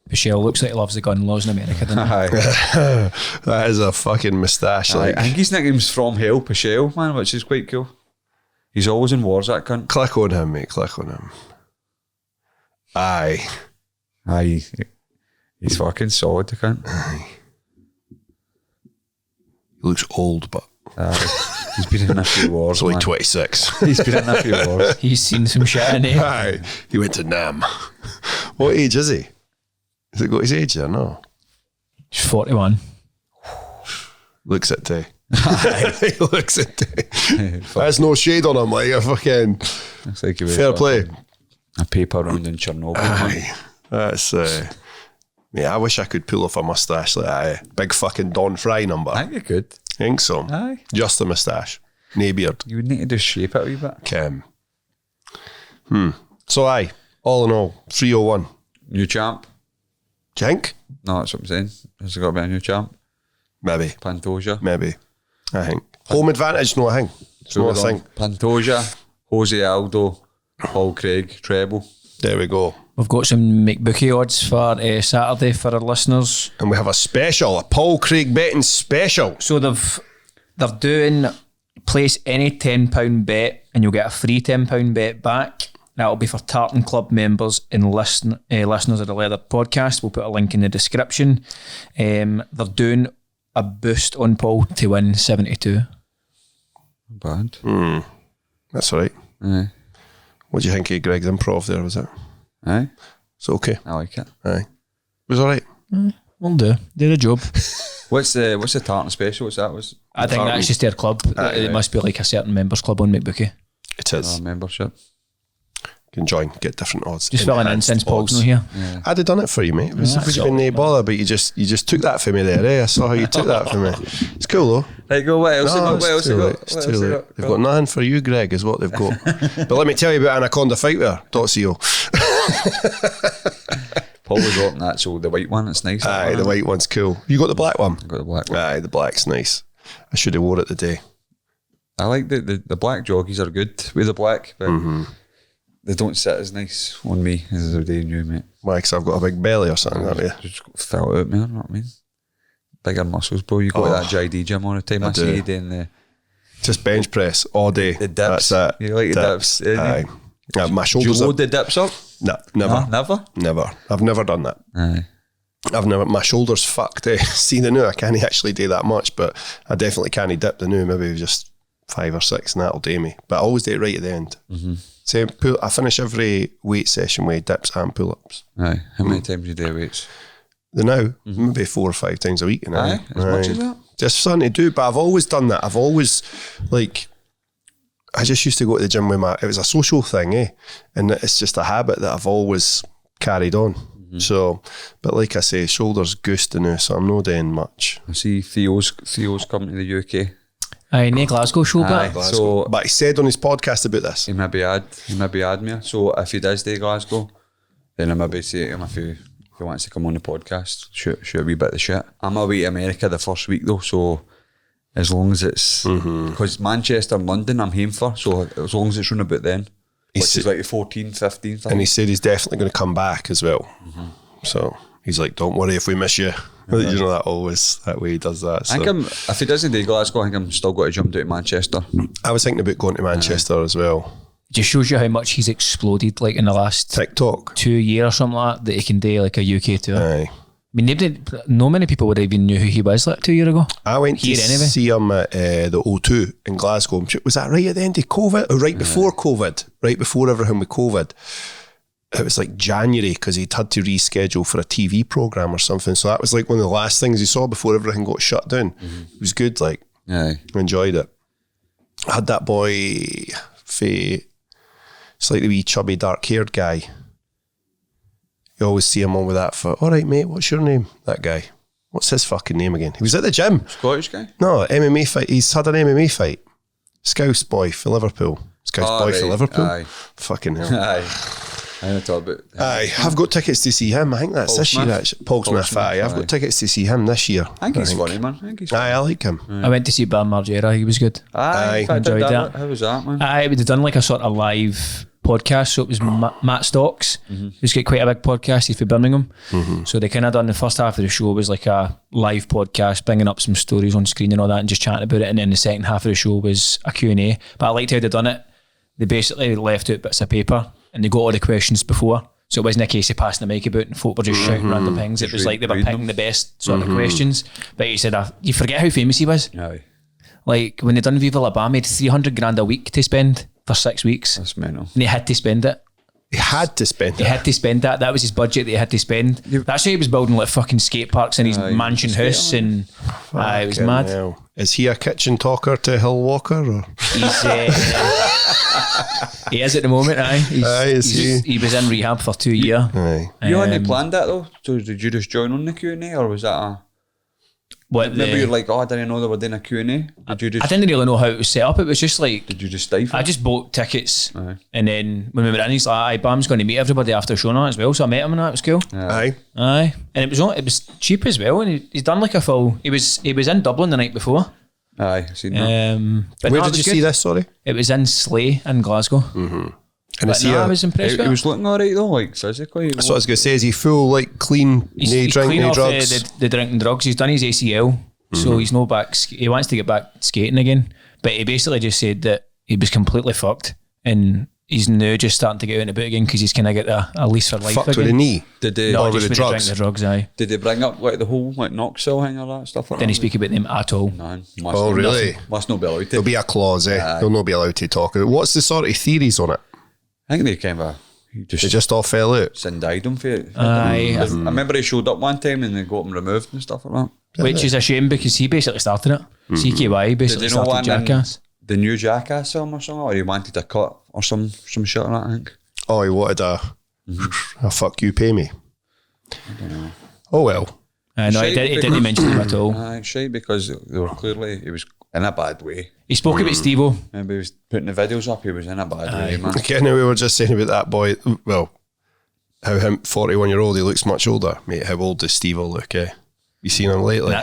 Michelle looks like he loves the gun laws in America, doesn't he? Aye. That is a fucking moustache. Aye. Like, I think his nickname's From Hell, Pichel, man, which is quite cool. He's always in wars, that cunt. click on him, mate. Click on him. Aye. Aye. He's fucking solid, the cunt. He looks old, but He's been in a few wars, he's only man. 26. He's been in a few wars. He's seen some shit in here. Aye. He went to Nam. What age is he? Has it got his age there? No. He's 41. Looks it too. He looks it too. That's no shade on him. Like a fucking Looks like he was fair play. a paper round in Chernobyl. man. Aye. That's yeah, I wish I could pull off a moustache like that. Big fucking Don Fry number. I think you could. Think so. Aye. Just a moustache. No beard. You would need to just shape it a wee bit. Kim. So aye, all in all, 301. New champ. Jink? No, that's what I'm saying. Has there got to be a new champ? Maybe. Pantoja. Maybe. I think. Home advantage, no, I think. It's not a thing. Pantoja, Jose Aldo, Paul Craig, treble. There we go. We've got some McBookie odds for Saturday for our listeners. And we have a special, a Paul Craig betting special. So they're doing place any £10 bet and you'll get a free £10 bet back. That'll be for Tartan Club members and listeners of the Leather Podcast. We'll put a link in the description. They're doing a boost on Paul to win 72. Not bad. That's all right. Aye. What do you think of Greg's improv there, was it? Aye. It's okay. I like it. Aye. It was all right. Will do. Do the job. What's the tartan special? What's that? I think that's just their club. It must be like a certain members club on McBookie. It is. Membership. can join, get different odds. Just filling in since Paul's not here. I'd have done it for you, mate. It was been no bother, but you just took that for me there, eh? I saw how you took that for me. It's cool though. Right, go, what else? No, What else? it's too late. They've got nothing for you, Greg, is what they've got. But let me tell you about Anaconda Fightwear.co. Paul was wanting that, so the white one, it's nice. Aye, the white one's cool. You got the black one? I got the black one. Aye, the black's nice. I should have wore it today. I like the black joggies are good with the black, but they don't sit as nice on me as they do on you, mate. Why? Because I've got a big belly or something, haven't you? Just fill it out, man, you know what I mean? Bigger muscles, bro. You go to that JD gym all the time. I see you doing the... Just bench press all day. The dips. That's it. You like the dips? Aye. My Do you shoulders load the dips up? No, never. No, never? Never. I've never done that. Aye. I've never. My shoulders fucked. See the new. I can't actually do that much, but I definitely can't dip the new. Maybe just 5 or 6, and that'll do me. But I always do it right at the end. Same. I finish every weight session with dips and pull-ups. Aye. How many times do you do weights? The now maybe 4 or 5 times a week. You know? Aye, as much as that? Just something to do. But I've always done that. I've always I just used to go to the gym with it was a social thing, and it's just a habit that I've always carried on. So, but like I say, shoulders goosed the new, so I'm not doing much. I see Theo's coming to the UK. Aye, near Glasgow show back. So But he said on his podcast about this. he maybe add me. So if he does do Glasgow, then I maybe say to him if he wants to come on the podcast, shoot a wee bit of the shit. I'm away to America the first week though, so as long as it's because Manchester and London I'm home for, so as long as it's run about then, which is like the 14th, 15th. And he said he's definitely going to come back as well. So he's like, don't worry if we miss you. You know, that way he does that. So. I think if he doesn't do Glasgow, I think I'm still going to jump down to Manchester. I was thinking about going to Manchester as well. It just shows you how much he's exploded, like in the last TikTok 2 years or something like that he can do like a UK tour. Aye. I mean, no many people would have even knew who he was like 2 years ago. I went to see him at the O2 in Glasgow. Was that right at the end of COVID? Or right before COVID? Right before everything with COVID. It was like January because he'd had to reschedule for a TV programme or something. So that was like one of the last things he saw before everything got shut down. It was good, like. Aye. I enjoyed it. I had that boy, slightly wee chubby dark-haired guy. You always see him on with that for, all right, mate, what's your name? That guy. What's his fucking name again? He was at the gym. Scottish guy? No, MMA fight. He's had an MMA fight. Scouse boy for Liverpool. Scouse boy for Liverpool. Aye. Fucking hell. Aye. I know talk about. Aye, I've got tickets to see him. I think that's Paul this Smith? year, actually. Paul Smith, aye. I've got tickets to see him this year. I think he's funny, man. I think he's Aye, I like him. I went to see Margera, he was good. Aye. Aye. Enjoyed that. How was that, man? Aye, we'd done like a sort of live podcast, so it was Matt Stocks, who's got quite a big podcast, he's from Birmingham. So they kind of done the first half of the show was like a live podcast, bringing up some stories on screen and all that and just chatting about it, and then the second half of the show was a Q&A. But I liked how they done it. They basically left out bits of paper and they got all the questions before. So it wasn't a case of passing the mic about and folk were just shouting random things. It was like they were picking the best sort of questions. But he said, you forget how famous he was. Aye. Like when they done Viva La Bam, he had 300 grand a week to spend for 6 weeks. That's mental. And he had to spend it. He had to spend He it. had to spend that. That was his budget that he had to spend. That's why he was building like fucking skate parks in his mansion house, and it was Fucking mad. hell. Is he a kitchen talker to Hill Walker? Or? He's, he is at the moment, aye. He was in rehab for 2 years. Aye. You hadn't planned that though? So did you just join on the Q&A or was that a... Maybe you're like, I didn't know they were doing a Q&A. Did you just... I didn't really know how it was set up. It was just like... Did you just dive? I just bought tickets, and then when we were in, he's like, aye, Bam's going to meet everybody after the show night as well. So I met him and that, it was cool. Aye. Aye. And it was cheap as well, and he's done like a full... He was in Dublin the night before. Aye, I seen that. But Where no, did you see this, sorry? It was in Slay in Glasgow. And is he I was impressed He with was looking alright though, like physically. That's what I was going to say. Is he full, like, clean, He's no drink, clean no off drugs? the drink and drugs. He's done his ACL, so he's no back. He wants to get back skating again, but he basically just said that he was completely fucked, and he's now just starting to get out and about again because he's kind of get a lease for life Fucked again. with the knee? Did they, No, Or just with the with drugs? the drugs, aye. did they bring up like the whole like Knoxville thing or that stuff like Didn't he that? speak about them at all? Man, Oh, really? Must not be allowed to. There'll be a clause, eh? Aye. They'll not be allowed to talk. What's the sort of theories on it? I think they kind of They just all fell out. denied him for it. Aye. I remember he showed up one time and they got him removed and stuff like that. Which is a shame because he basically started it. CKY Did basically they know started one Jackass. the new Jackass film or something, or he wanted a cut or some shit like that? I think. Oh, he wanted a fuck you, pay me. I don't know. Oh well. No, he didn't mention him at all. Shite, because they were clearly, he was in a bad way. He spoke about Steve-O. Maybe he was putting the videos up, he was in a bad way, man. Okay, now we were just saying about that boy. Well, how him 41-year-old, he looks much older. Mate, how old does Steve-O look, eh? You seen him lately?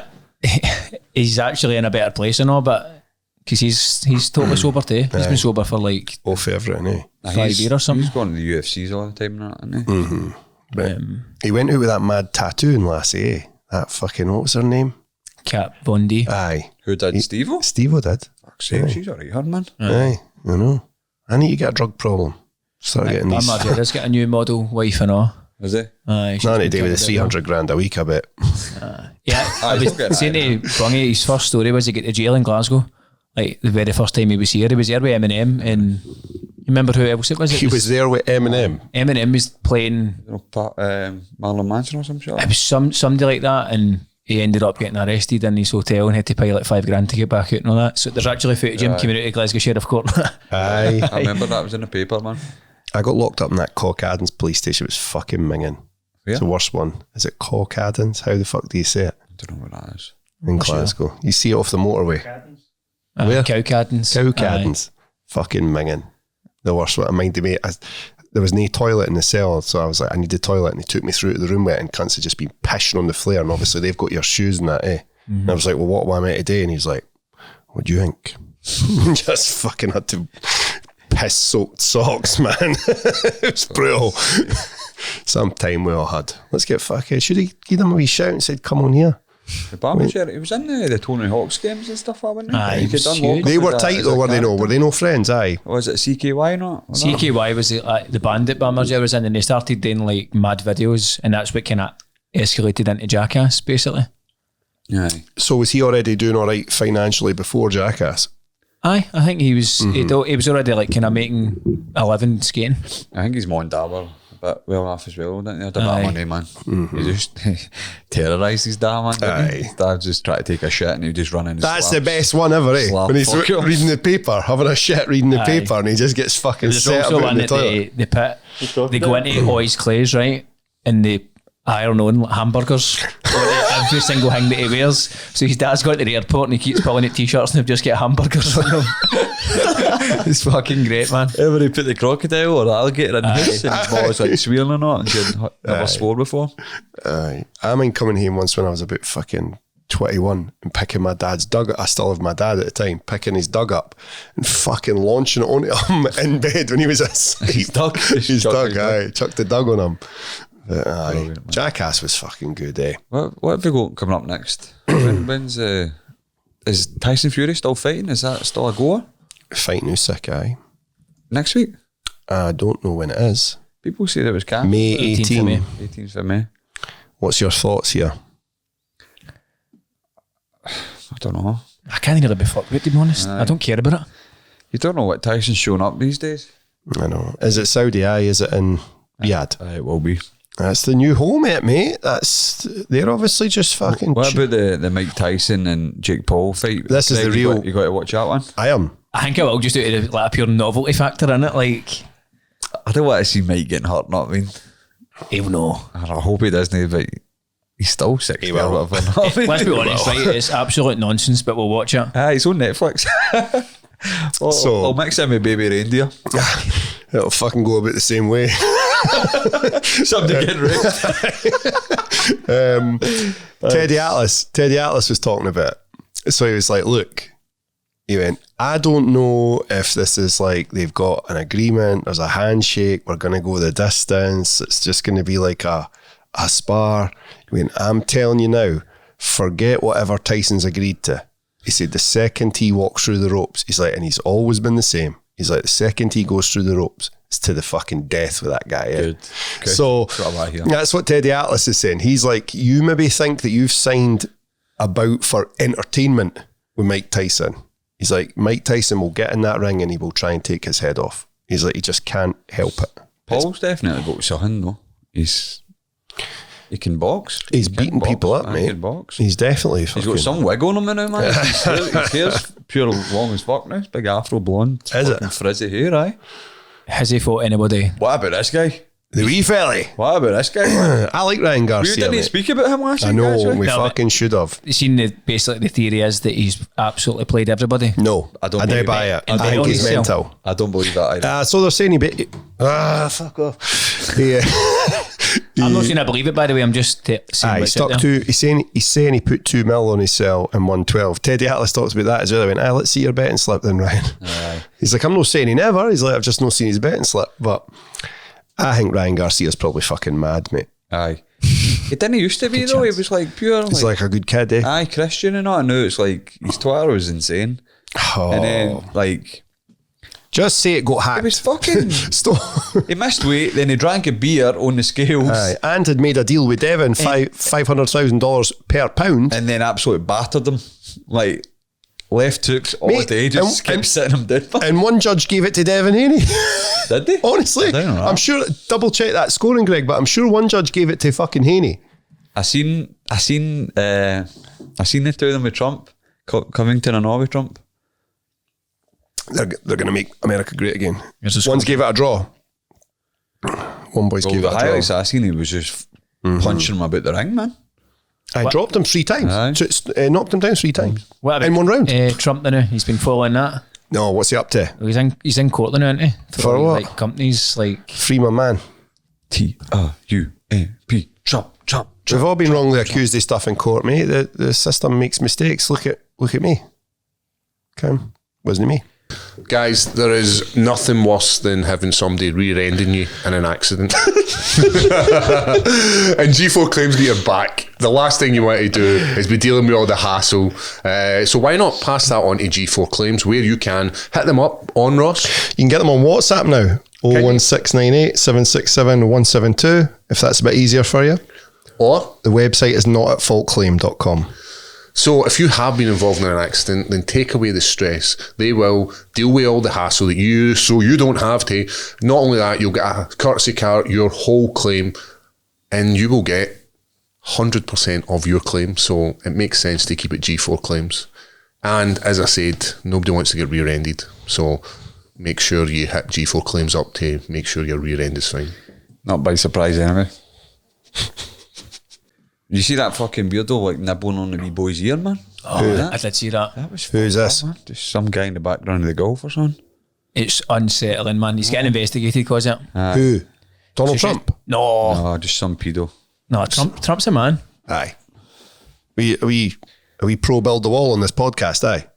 He's actually in a better place and all, but because he's totally sober too. He's been sober for like for everything, eh? 5 years or something. He's going to the UFCs all the time now, isn't he? Mm-hmm. But he went out with that mad tattooing lassie, eh? That fucking, what was her name? Kat Von D. Aye. Who did? Steve-O? Steve-O did. Fuck's sake, she's alright, her man. Aye, I know. I need to get a drug problem. Start getting these. Margera's got a new model wife and all. Is it? Aye. Not to do with the 300 grand a week, I bet. Yeah, I was saying to Bungie, his first story was he got to jail in Glasgow. Like the very first time he was there with Eminem, and you remember who else it was? He was there with Eminem. Eminem was playing Marilyn Manson or some shit. It was somebody like that, and he ended up getting arrested in his hotel and had to pay like $5 grand to get back out and all that. So there's actually footage of him coming out of Glasgow Sheriff Court. Aye. I remember that was in the paper, man. I got locked up in that Cockadens police station. It was fucking minging. Yeah. It's the worst one. Is it Cockadens? How the fuck do you say it? I don't know what that is. In Glasgow. You see it off the motorway. Where? Cowcadens. Cowcadens. Fucking minging. The worst one. It minded me. There was no toilet in the cell, so I was like, I need a toilet, and he took me through to the room where, and cunts had just been pissing on the flare, and obviously they've got your shoes and that, eh? Mm-hmm. And I was like, well, what am I meant to do? And he's like, what do you think? Just fucking had to piss-soaked socks, man. It was brutal. Some time we all had. Let's get fucking, should he give them a wee shout and said, come on here? The Bungard, he was in the Tony Hawk's games and stuff, wasn't he? Aye, they were tight though, were they no? Were they no friends? Aye. Was it CKY not? CKY was the band that Bummerger was in, and they started doing like mad videos, and that's what kind of escalated into Jackass, basically. Yeah. So was he already doing all right financially before Jackass? Aye, I think he was. He was already like kind of making a living skating. I think his mom and dad were a bit well off as well, didn't they? Had a bit of money, man. He just terrorised his dad, man. Didn't he? His dad just tried to take a shit and he just run in. That's the best one ever, eh? When he's reading the paper, having a shit reading the paper, and he just gets fucking set up in the toilet. They put, they go into all his clothes, right, and they iron on hamburgers on every single thing that he wears. So his dad's going to the airport and he keeps pulling at t-shirts and they've just got hamburgers on them. It's fucking great, man. Ever he put the crocodile or the alligator in his and his boy was like swearing or not, and she had never swore before. Aye. I mind coming home once when I was about fucking 21 and picking my dad's dug. I still have my dad at the time, picking his dug up and fucking launching it onto him in bed when he was asleep. His dug, aye. Chucked the dug on him. But, aye. Jackass was fucking good, eh? What have we got coming up next? When's is Tyson Fury still fighting? Is that still a goer? Fighting Usyk, aye. Next week? I don't know when it is. People say there was cancelled. May 18. 18th of May. What's your thoughts here? I don't know. I can't really be fucked with, to be honest. I don't care about it. You don't know what Tyson's showing up these days. I know. Is it Saudi? Aye. Is it in Riyadh? It will be. That's the new home, mate. They're obviously just fucking. What about the Mike Tyson and Jake Paul fight? This is the real. You got to watch that one. I am. I think I will just do it like a pure novelty factor in it. Like, I don't want to see Mike getting hurt. Not I mean, he'll know. I hope he doesn't. But he's still 60 or whatever. Let's be honest, right? It's absolute nonsense, but we'll watch it. It's on Netflix. I'll mix in with Baby Reindeer. It'll fucking go about the same way. Something getting ripped. Teddy Atlas was talking about it. So he was like, look, he went, I don't know if this is like they've got an agreement, there's a handshake, we're going to go the distance, it's just going to be like a spar. He went, I'm telling you now, forget whatever Tyson's agreed to. He said the second he walks through the ropes, he's like, and he's always been the same. He's like, the second he goes through the ropes, it's to the fucking death with that guy. Good. So that's what Teddy Atlas is saying. He's like, you maybe think that you've signed a bout for entertainment with Mike Tyson. He's like, Mike Tyson will get in that ring and he will try and take his head off. He's like, he just can't help it. Paul's definitely got something though. He can box. He's beating people up, mate. He can box. He's definitely fucking... He's got some wig on him now, man. His hair's pure long as fuck now. It's big afro blonde. Is it? Frizzy hair, aye. Has he fought anybody? What about this guy? The wee felly. What about this guy? I like Ryan We Garcia. didn't mate. speak about him last I week, know, actually. we No, fucking should have. You seen basically the theory is that he's absolutely played everybody. No, I don't I believe buy it. it. I think believe he's it. mental. I don't believe that either. So they're saying fuck off. Yeah. I'm not saying I believe it, by the way. I'm just saying Aye, what's stuck out there. to. He's saying he put 2 mil on his cell and won 12. Teddy Atlas talks about that as well. He went, let's see your betting slip then, Ryan. He's like, I'm not saying he never. He's like, I've just not seen his betting slip. But I think Ryan Garcia's probably fucking mad, mate. Aye. He didn't used to be though. He was like pure. He's like a good kid, eh? aye, Christian and all. I know it's like his Twitter was insane. Oh, And then like just say it got hacked. it was fucking. Stop. He missed weight. Then he drank a beer on the scales. Aye, and had made a deal with Devon, $500,000 per pound. And then absolutely battered him. Like left hooks all Mate, day. Just kept sitting him dead. And one judge gave it to Devon Haney. Did they? Honestly, I don't know. I'm sure. Double check that scoring, Greg. But I'm sure one judge gave it to fucking Haney. I seen the two of them with Trump, Covington and all with Trump. They're going to make America great again. Here's a One's gave it a draw. One boys Well, gave the it a highlights draw. I seen, he was just punching him about the ring, man. I dropped him 3 times. Aye. So it's, knocked him down 3 times What about in one round. Trump now? He's been following that. No, what's he up to? He's in court now, isn't he? For what? Like companies like Free my man. TRUMP. Trump. We've all been wrongly accused of stuff in court, mate. The system makes mistakes. Look at me. Okay, wasn't me. Guys, there is nothing worse than having somebody rear-ending you in an accident. And G4 claims get your back. The last thing you want to do is be dealing with all the hassle. So why not pass that on to G4 claims where you can hit them up on Ross? You can get them on WhatsApp now. 01698 767 172 if that's a bit easier for you. Or The website is notatfaultclaim.com. so if you have been involved in an accident, then take away the stress. They will deal with all the hassle that you don't have to. Not only that, you'll get a courtesy car, your whole claim, and you will get 100% of your claim. So it makes sense to keep it G4 claims. And as I said, nobody wants to get rear-ended. So make sure you hit G4 claims up to make sure your rear end is fine. Not by surprise anyway. You see that fucking weirdo like nibbling on the wee boy's ear, man? Oh, I did see that. That was Who's fucked this? up, man. Just some guy in the background of the golf or something. It's unsettling, man. He's getting investigated because of it. Who? Donald Trump? No, Oh, just some pedo. no. Trump's a man. Aye. Are we pro build the wall on this podcast, aye?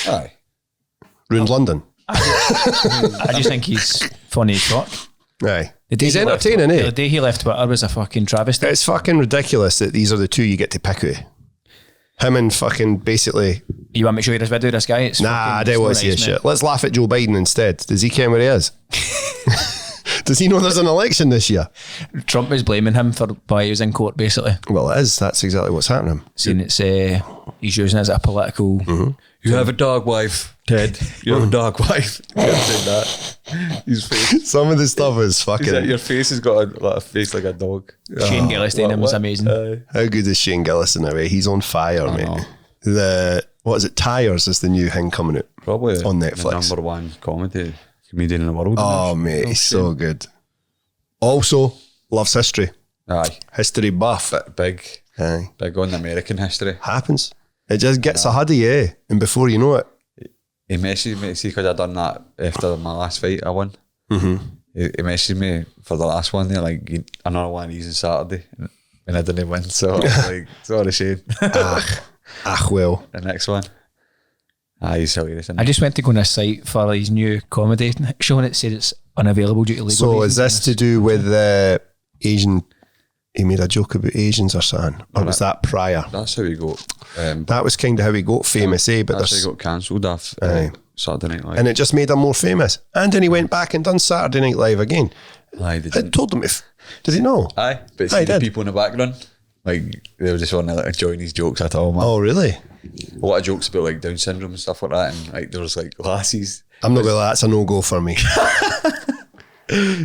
Aye. Ruined London. I just think he's funny as fuck. Aye. The day He's he left- entertaining, The eh? day he left Twitter was a fucking travesty. It's fucking ridiculous that these are the two you get to pick with. Him and fucking basically... You want me to show you this video, this guy? It's Nah, fucking- I it's don't not want to see nice, his mate. shit. Let's laugh at Joe Biden instead. Does he care where he is? Does he know there's an election this year? Trump is blaming him for why he was in court, basically. Well, it is. That's exactly what's happening. Saying it's he's using it as a political. You have a dog wife, Ted. You have a dog wife. You can't say that. His face. Some of the stuff is fucking... Is that your face has got a face like a dog. Shane Gillis in him was what? amazing. How good is Shane Gillis in a way? He's on fire, mate. What is it? Tires is the new thing coming out. Probably on the Netflix. number one comedy comedian in the world. Oh, mate, he's so good. Also, loves history. Aye. History buff. Big Aye. on American history. Happens. It just gets a hoodie, eh? And before you know it, He messaged me, see, because I done that after my last fight I won. He messaged me for the last one there, like, another one of these on Saturday, and I didn't win, so I was like, sorry, Shane. well. The next one. He's hilarious. Isn't I he? just went to go on a site for his new comedy show and it said it's unavailable due to legal So is reasons. this to do with Asian... He made a joke about Asians or something? Or was that prior? That's how he got. That was kind of how he got famous, eh? But That's how there's... he got cancelled off Aye. Saturday Night Live. And it just made him more famous. And then he went back and done Saturday Night Live again. Aye, they It didn't. told him if... Did he know? Aye, but Aye, see the did. people in the background, like, they were just wanting to like, enjoying his jokes at all, man. Oh, really? A lot of jokes about like Down syndrome and stuff like that, and like there was like glasses. I'm not going to lie, that's a no-go for me.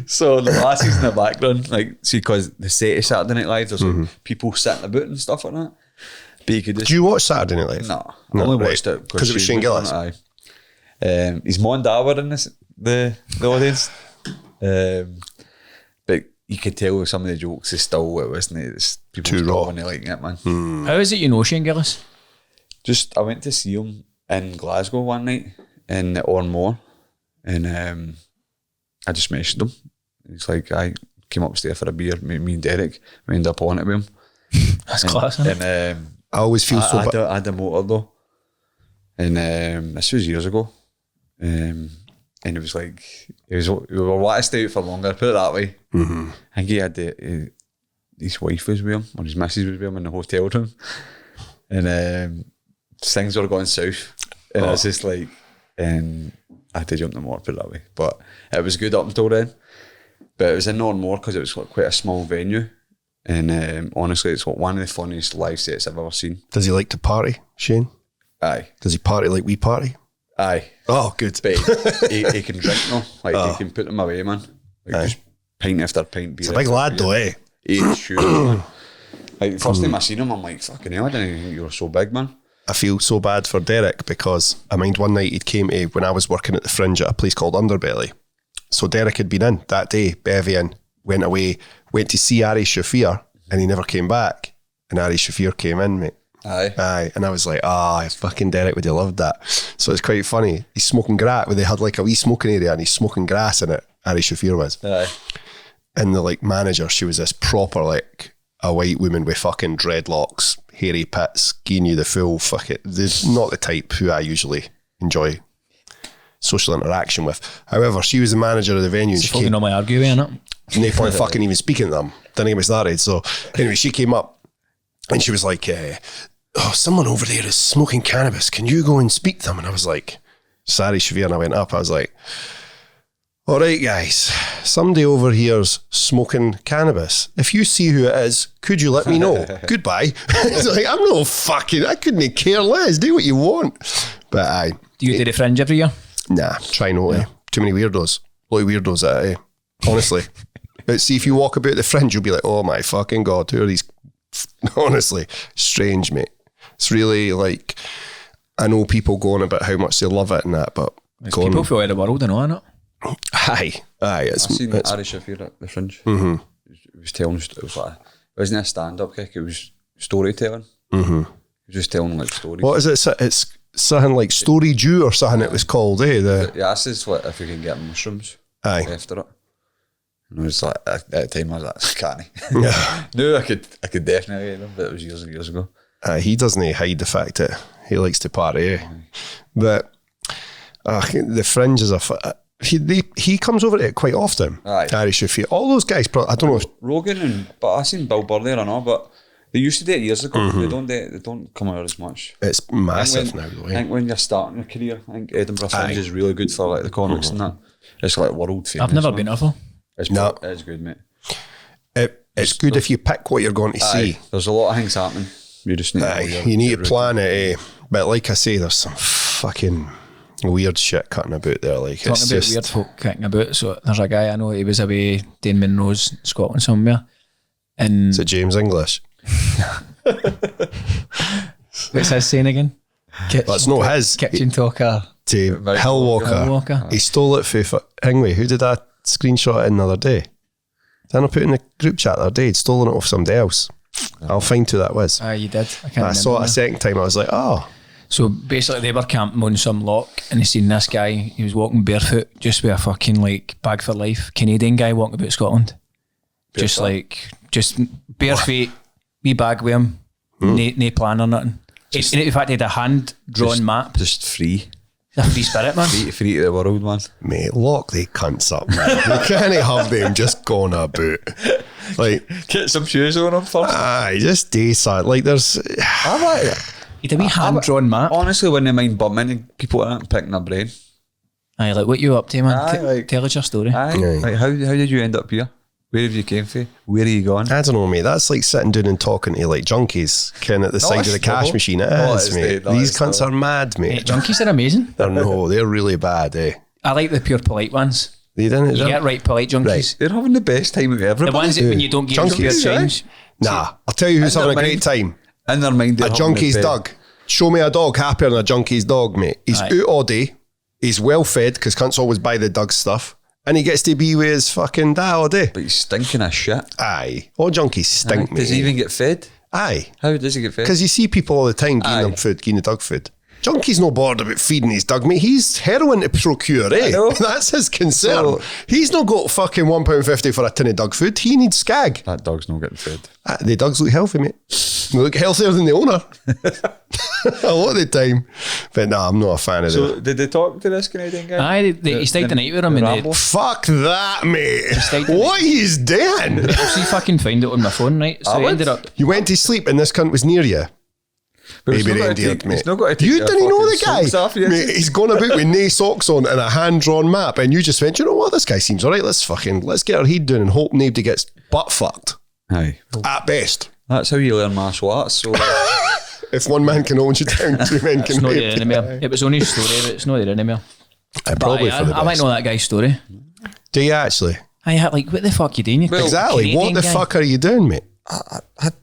So the glasses in the background, like, see, because the set of Saturday Night Live, there's like people sitting about and stuff like that. But you could just... Do you watch Saturday Night Live? No, I only right. watched it 'Cause it was Shane Gillis? Aye. His mom and dad were in this, the audience. But you could tell with some of the jokes is still, it wasn't it? It's people Too still raw. when they like it, man. How is it you know Shane Gillis? Just, I went to see him in Glasgow one night in the Ormore, and I just messaged him. He's like, I came upstairs for a beer, me and Derek, we ended up on it with him. That's class, isn't it? And I always feel so bad. I had a motor though, and this was years ago, and it was like, we were wanting to stay out for longer, put it that way. I think he had his wife was with him, or his missus was with him in the hotel room, and things were going south, and I was just like, I had to jump the motor, put it that way. But it was good up until then. But it was in Northmore because it was quite a small venue, and honestly, it's one of the funniest live sets I've ever seen. Does he like to party, Shane? Aye, Does he party like we party? aye. Oh, good. But he can drink now. Like he can put them away, man. Like just pint after pint. He's a big lad though, eh? He's sure, man. Like the first time I seen him, I'm like, fucking hell, I didn't think you were so big, man. I feel so bad for Derek because I mind one night he'd came to when I was working at the Fringe at a place called Underbelly. So Derek had been in that day, bevy in, went away, went to see Ari Shafir, and he never came back. And Ari Shafir came in, mate. Aye. And I was like, fucking Derek would have loved that. So it's quite funny. He's smoking grass, where they had like a wee smoking area and he's smoking grass in it, Ari Shafir was. Aye. And the like manager, she was this proper like a white woman with fucking dreadlocks, hairy pits, giving you the full fuck it. Not the type who I usually enjoy social interaction with. However, she was the manager of the venue. And she You came, normally argue with, innit? no point fucking even speaking to them. Didn't get me started. So anyway, she came up and she was like, someone over there is smoking cannabis. Can you go and speak to them? And I was like, sorry, Shavir. And I went up. I was like, all right, guys, somebody over here's smoking cannabis. If you see who it is, could you let me know? Goodbye. It's like, I'm no fucking, I couldn't care less. Do what you want. But aye. Do you do the Fringe every year? Nah, try not to. Too many weirdos. A lot of weirdos at it, honestly. But see, if you walk about the Fringe, you'll be like, oh my fucking God, who are these? Honestly, strange, mate. It's really like, I know people going about how much they love it and that, but There's people from all the world, I know, innit? Aye. I seen Ari Shafir at the Fringe. He was telling, it was like, it wasn't a stand-up kick, it was storytelling. He was just telling like stories. What is it? It's something like Story Jew or something it was called, eh? He asked us what, if we can get mushrooms after it. And I was like, at the time I was like, can't I? No, I could definitely get them, but it was years and years ago. He doesn't hide the fact that he likes to party, eh? But the Fringe is he comes over to it quite often. Aye. Ari Shafir. All those guys, I don't know if Rogan but I seen Bill Burr there, I know, but they used to do it years ago. They don't come out as much. it's massive now, though. I think when you're starting your career, I think Edinburgh Fringe is really good for like the comics and that. It's like world famous. I've never been there for. It's good, mate. It's good if you pick what you're going to see. There's a lot of things happening. You just need You need to plan it, eh? But like I say, there's some fucking weird shit cutting about there. Like Talking it's about just weird folk kicking about, so there's a guy I know, he was away doing Monroe's, Scotland somewhere. And is it James English? what's his saying again? That's not his. Kitchen talker. To Hillwalker. He stole it for Hingway. Who did I screenshot in the other day? Did I not put it in the group chat the other day? He'd stolen it off somebody else. I'll find who that was. You did. I saw it a second time. I was like, oh. So basically they were camping on some lock and they seen this guy, he was walking barefoot just with a fucking like bag for life, Canadian guy walking about Scotland. Just bare feet, wee bag with him, no plan or nothing. In fact, he had a hand-drawn map. Just free. He's a free spirit, man. Free to the world, man. Mate, lock they cunts up, man. You can't have them just going about. Like, Get some shoes on him first. just do something. Like, there's... He had a wee hand-drawn map. Honestly, wouldn't mind bumming and people aren't picking their brain. Aye, like, what you up to, man? Like- Tell us your story. Like, how did you end up here? Where have you came from? Where are you going? I don't know, mate. That's like sitting down and talking to like junkies kind of at the side of the cash machine. It is, mate. These cunts are mad, mate. Junkies are amazing. They're really bad, eh? I like the pure polite ones. They didn't. You get right polite junkies. They're having the best time of everybody. The ones that when you don't give them Junkies, spare change. Nah, I'll tell you who's In having a their great mind. time. In their mind, A junkie's dog. Show me a dog happier than a junkie's dog, mate. He's Aye. out all day. He's well fed because cunts always buy the dog stuff. And he gets to be with his fucking dad all day. But he's stinking of shit. Aye. All junkies stink, mate. Does he even get fed? Aye. How does he get fed? Because you see people all the time giving Aye. them food, giving the dog food. Junkie's no bothered about feeding his dog, mate. He's heroin to procure, eh? know. That's his concern. So- He's not got fucking £1.50 for a tin of dog food. He needs skag. That dog's not getting fed. The dogs look healthy, mate. They look healthier than the owner. A lot of the time. But no, I'm not a fan of So that. did they talk to this Canadian guy? Aye, he stayed the night with him and Rambo? Fuck that, mate. stayed the What he's doing? I'll see if I can find it on my phone, right? So he ended up. You went to sleep and this cunt was near you. But he's Baby not gotta reindeer, take- mate. he's not gotta take You your didn't know the fucking guy. socks off, yes. Mate, he's gone about with no socks on and a hand-drawn map, and you just went, you know what, this guy seems all right, let's get our head down and hope nobody gets butt fucked. Aye. At best. That's how you learn martial arts. So If one man can hold you down, two men can It's not rape there you. anymore. It was only a story, but it's not there anymore. Probably Aye, for the I might best. know that guy's story. Do you actually? I had like, what the fuck you doing? You Exactly. What Canadian the guy? fuck are you doing, mate?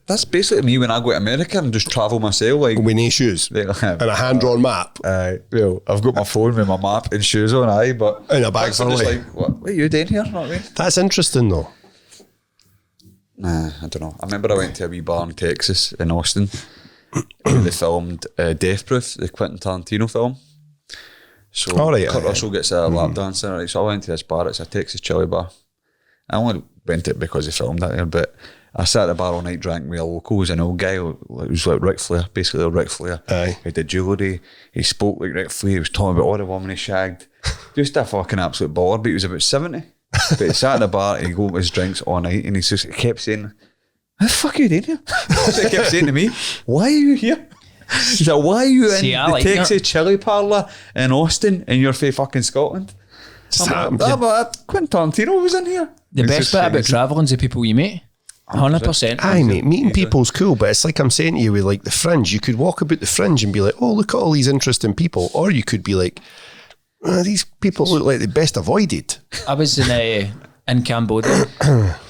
that's basically me when I go to America and just travel myself. Like, With no shoes and a hand-drawn map. well, I've got my phone with my map and shoes on, aye, but In a bag that's for just away. like, what are you doing here? Know what I mean? That's interesting, though. Nah, I don't know. I remember I went to a wee bar in Texas, in Austin. They filmed Death Proof, the Quentin Tarantino film. So All right, Kurt aye, Russell gets a lap dancer, right? So I went to this bar. It's a Texas chili bar. I only went to it because they filmed that there, but I sat at the bar all night, drank with a local. He was an old guy. It was like Ric Flair, basically like Ric Flair. Aye. He did jewellery. He spoke like Ric Flair. He was talking about all the women he shagged. Just a fucking absolute baller. But he was about 70. But he sat at the bar and he go with his drinks all night, and he kept saying, "What the fuck are you doing here?" He kept saying to me, "Why are you here?" He's like, "Why are you in See, I the like Texas that. chili parlour in Austin and you're from fucking Scotland?" I'm like, but Quentin Tarantino was in here. The best bit about travelling is the people you meet. 100%. Aye, mate, meeting people's cool, but it's like I'm saying to you with like the Fringe. You could walk about the Fringe and be like, oh, look at all these interesting people. Or you could be like, these people look like the best avoided. I was in Cambodia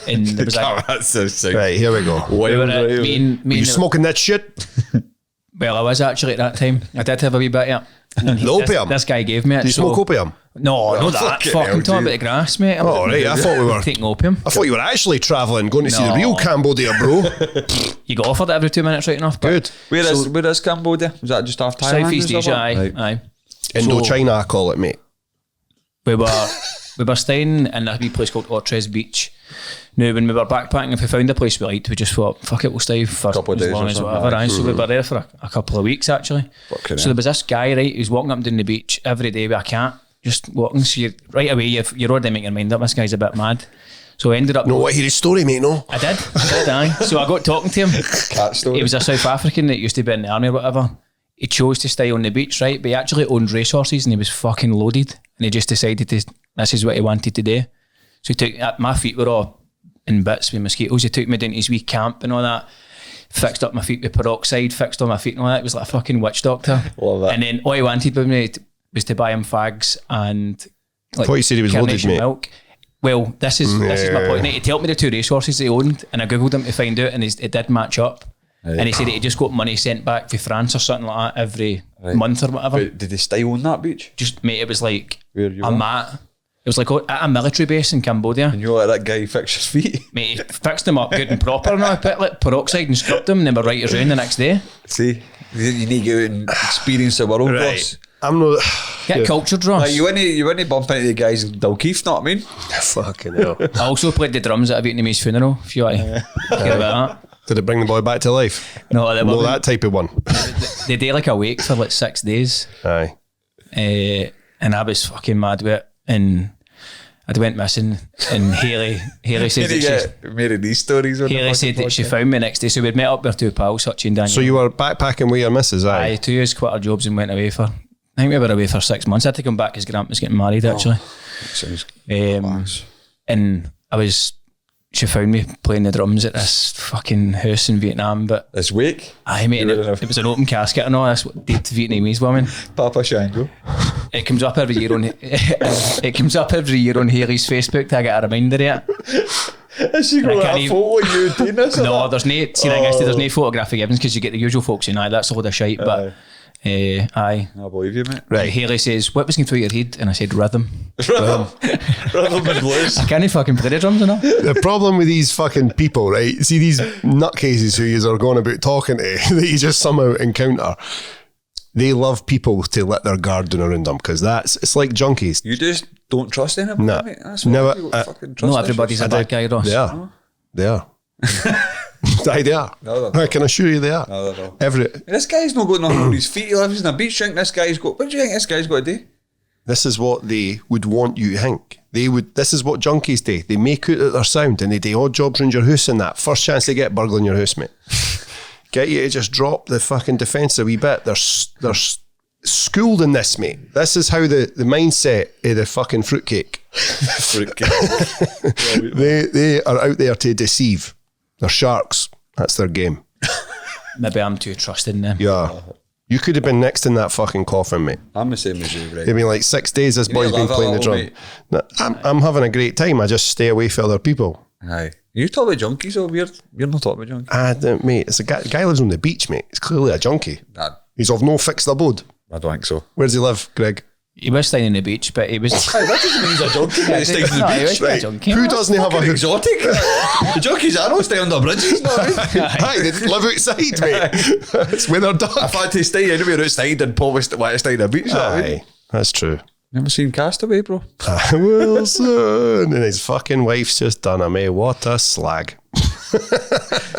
and there was like, That's so sick. Right, here we go. we were at, me and You the- smoking that shit? well, I was actually at that time. I did have a wee bit of it. And The opium? This guy gave me it. Do you smoke opium? No, not that. fucking Fucking hell, talking dude. about the grass, mate. I'm Oh, right, I thought we were... taking opium. I thought you were actually travelling, going to see the No. real Cambodia, bro. You got offered it every 2 minutes, right enough. But Good. Where is Cambodia? Was that just off Thailand? Southeast or Asia, something? aye. Right. Aye. Indochina, I call it, mate. We were staying in a wee place called Otres Beach. Now, when we were backpacking, if we found a place we liked, we just thought, fuck it, we'll stay for Couple of as days long or as something, whatever. aye. Aye. So we were there for a couple of weeks, actually. Fucking So hell. there was this guy, right, who's walking up and down the beach every day with a cat, just walking. So right away, you're already making your mind up, this guy's a bit mad. So I ended up... No, what, hear his story, mate, no? I did, aye. So I got talking to him. Cat story. He was a South African that used to be in the army or whatever. He chose to stay on the beach, right? But he actually owned racehorses and he was fucking loaded. And he just decided this is what he wanted to do. So he took, my feet were all in bits with mosquitoes. He took me down to his wee camp and all that. Fixed up my feet with peroxide, fixed all my feet and all that. It was like a fucking witch doctor. Love that. And then all he wanted with me was to buy him fags and like thought you said he was loaded, carnation mate. milk. Well, this is my point. He told me the two racehorses he owned, and I googled him to find out, and it did match up. And he said he just got money sent back from France or something like that every month or whatever. But did they stay on that beach? Just mate, it was like Where you a were? mat. It was like at a military base in Cambodia. And you let that guy fix his feet? Mate, he fixed them up good and proper, and I put like peroxide and scrubbed them, and they were right as rain the next day. See, you need to go out and experience the world, boss. I'm not... Get cultured, Ross. Like, you wouldn't bump into the guys in Dalkeith, know what I mean? Fucking hell. I also played the drums at a Vietnamese funeral, if you want to hear about that. Did it bring the boy back to life? No, they No, were, that type of one. they did like a wake for like 6 days. Aye. And I was fucking mad with it, and I went missing, and Haley said that she, made of these stories on Haley said that she found me next day, so we'd met up with two pals, Hutchie and Daniel. So you were backpacking with your missus, aye? Aye, 2 years, quit our jobs and went away for, I think we were away for 6 months. I had to come back because Grant was getting married actually. Sounds And she found me playing the drums at this fucking house in Vietnam, but this week, aye mate, it was an open casket and all, this dead Vietnamese woman. Papa Shango. It comes up every year on it comes up every year on Haley's Facebook to get a reminder of it. Has she got can't a even- photo of you doing this? No, there's no photographic evidence because you get the usual folks saying, aye, that's a load of shite, but Aye. I believe you, mate. Right. Haley says, what was going through your head? And I said, rhythm. Rhythm and blues. I can't fucking play the drums enough. The problem with these fucking people, right? See these nutcases who you are going about talking to that you just somehow encounter. They love people to let their guard down around them because it's like junkies. You just don't trust anybody, Nah. mate. That's what Never- you fucking trust. Not everybody's a bad guy, Ross. They are. They are. Aye, they are. No, they're I can assure you they are. No, they're not. Every This guy's not got nothing on his feet. He lives in a beach drink. What do you think this guy's got to do? This is what they would want you to think. This is what junkies do. They make out that they're sound and they do odd jobs around your house and that. First chance they get, burgling your house, mate. Get you to just drop the fucking defence a wee bit. They're schooled in this, mate. This is how the mindset of the fucking fruitcake. They are out there to deceive. They're sharks. That's their game. Maybe I'm too trusting them. Yeah. You could have been next in that fucking coffin, mate. I'm the same as you, right? It'd been like 6 days this You boy's need to been laugh a playing the little, drum. mate. No, I'm having a great time. I just stay away from other people. Aye. You talk about junkies over here. You're not talking about junkies. Mate, it's a guy lives on the beach, mate. He's clearly a junkie. Nah, He's of no fixed abode. I don't think so. Where does he live, Greg? He was staying in the beach, but he was... That doesn't mean he's a junkie. He stays in the No, he beach. was a junkie. Who doesn't have a hook? Exotic. The junkies I know stay under bridges. No, Aye, they live outside, mate. That's where they're duck. if I had to stay anywhere outside, I'd probably want to stay in a beach. Aye, that's true. Never seen Castaway, bro? Wilson. And his fucking wife's just done him, eh? What a slag.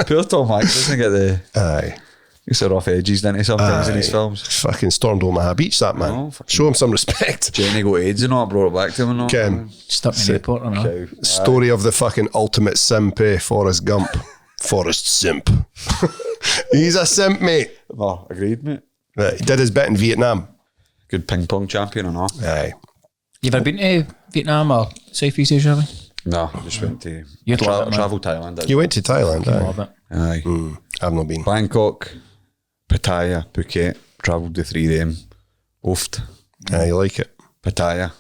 Poor Tom Hanks doesn't get the... Aye. He's a rough edges, doesn't he, sometimes in his films. Fucking stormed Omaha Beach, that man. Oh, fucking- Show him some respect. Jenny got AIDS and all, brought it back to him and all. Ken, Stuck in the airport, I know. story of the fucking ultimate simp, eh? Forrest Gump. Forrest Simp. He's a simp, mate. Oh, agreed, mate. Right, he did his bit in Vietnam. Good ping pong champion and all. Aye. You ever been to Vietnam or Southeast Asia? Have you? No, I just went to You tried it, man. travel Thailand. You went to Thailand, aye? Love it. Aye. I've not been. Bangkok, Pattaya, Phuket, travelled the 3 of them. Oofed. Aye, you like it? Pattaya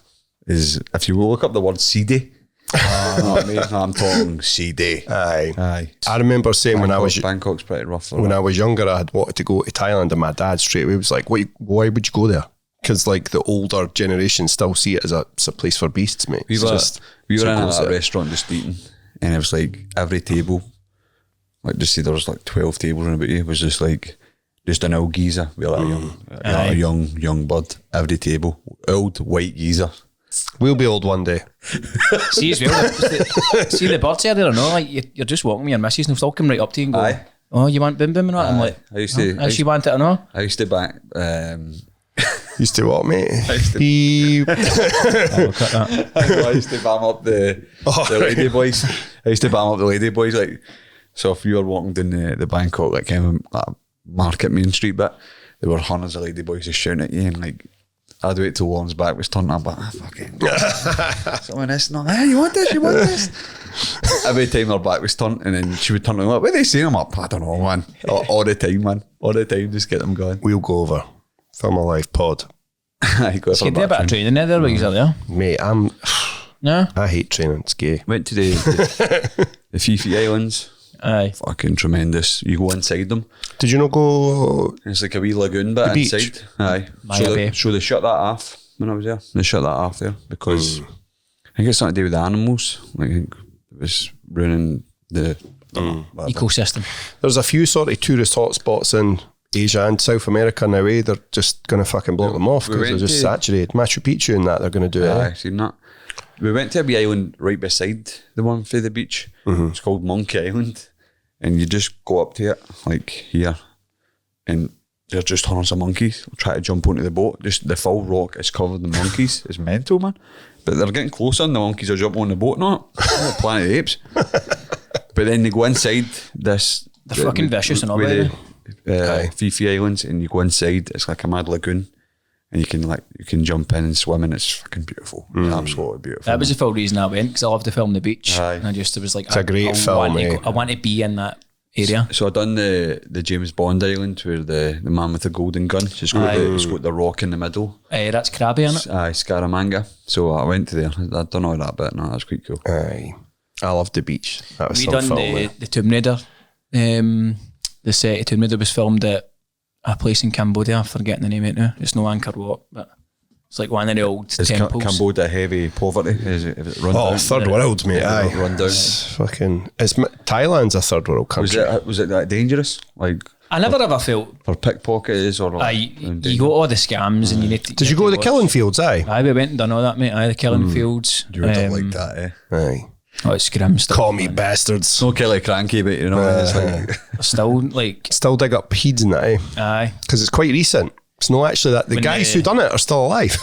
is, if you look up the word seedy, I'm talking seedy. Aye. Aye. I remember saying Bangkok's pretty rough. when I was younger, I had wanted to go to Thailand, and my dad straight away was like, why would you go there? Because like the older generation still see it as a place for beasts, mate. We It's were, just we were so in close a to it. restaurant just eating, and it was like every table, like just say there was like 12 tables in about you, was just like just an old geezer with like a young bud. Every table, old white geezer. We'll be old one day. See as well, see the birds there, I know, like you're just walking with your missus and they'll come right up to you and go, Aye. oh, you want boom boom and that? I'm like, I used to- oh, she want it or no? I used to back. Used to what, mate? used to- Beep. I'll cut that. I used to bam up the lady boys. I used to bam up the lady boys. Like, so if you were walking down the Bangkok, like kind of like market main street bit, there were hundreds of lady boys just shouting at you, and like I'd wait till one's back was turned up, but fucking someone else, no, hey, you want this? You want this? Every time her back was turned, and then she would turn around, like, what are they saying? I'm up, I don't know, man. All the time, man. All the time, just get them going. We'll go over. Film a live pod. I go So you for do a bit of back training there while you're there. Mate, No? I hate training. It's gay. Went to the Fifi Islands. Aye. Fucking tremendous. You go inside them. Did you not go? It's like a wee lagoon bit beach? inside. Aye. Maya Bay. So they shut that off when I was there. They shut that off there because I think it's something to do with the animals. Like, I think it was ruining the Ecosystem. There's a few sort of tourist hotspots in Asia and South America now, eh? They're just going to fucking block them off we because they're went just to- saturated. Machu Picchu and that, they're going to do it. Aye, Eh? seen that. We went to a wee island right beside the one for the beach. It's called Monkey Island. And you just go up to it, like here, and there's just hundreds of monkeys try to jump onto the boat. Just the full rock is covered in monkeys. It's mental, man. But they're getting closer and the monkeys are jumping on the boat now. Like Planet of the Apes. But then they go inside this... They're fucking vicious and all with that. the Fifi Islands, and you go inside, it's like a mad lagoon. And you can jump in and swim, and it's fucking beautiful. Absolutely beautiful. That was the full reason I went, because I love to film the beach. Aye. And I just was like, It's a great film, eh? I want to be in that area. So I done the James Bond island where the man with the golden gun. It's got the rock in the middle. That's crabby, isn't it? Aye, Scaramanga. So I went to there. I done all that bit. No, that's quite cool. Aye. I love the beach. That was We some done film, eh? the Tomb Raider. The set of Tomb Raider was filmed at a place in Cambodia. I'm forgetting the name of it now. It's no Angkor Wat, but it's like one of the old temples. Cambodia heavy poverty? Is it run down? Third world, mate. Aye. Run down. Thailand's a third world country. Was it that dangerous? Like I never ever felt. for pickpockets or You got all the scams and you need to. Did you go to the killing fields? Aye. Aye, we went and done all that, mate. Aye, the killing fields. You would have liked that, eh? Aye. Oh, it's grim stuff. Call me man. bastards. No Kelly Cranky, but you know, it's like Still, like, Still dig up heeds and that, eh? aye, Because it's quite recent. It's not actually that. The When guys the- who done it are still alive.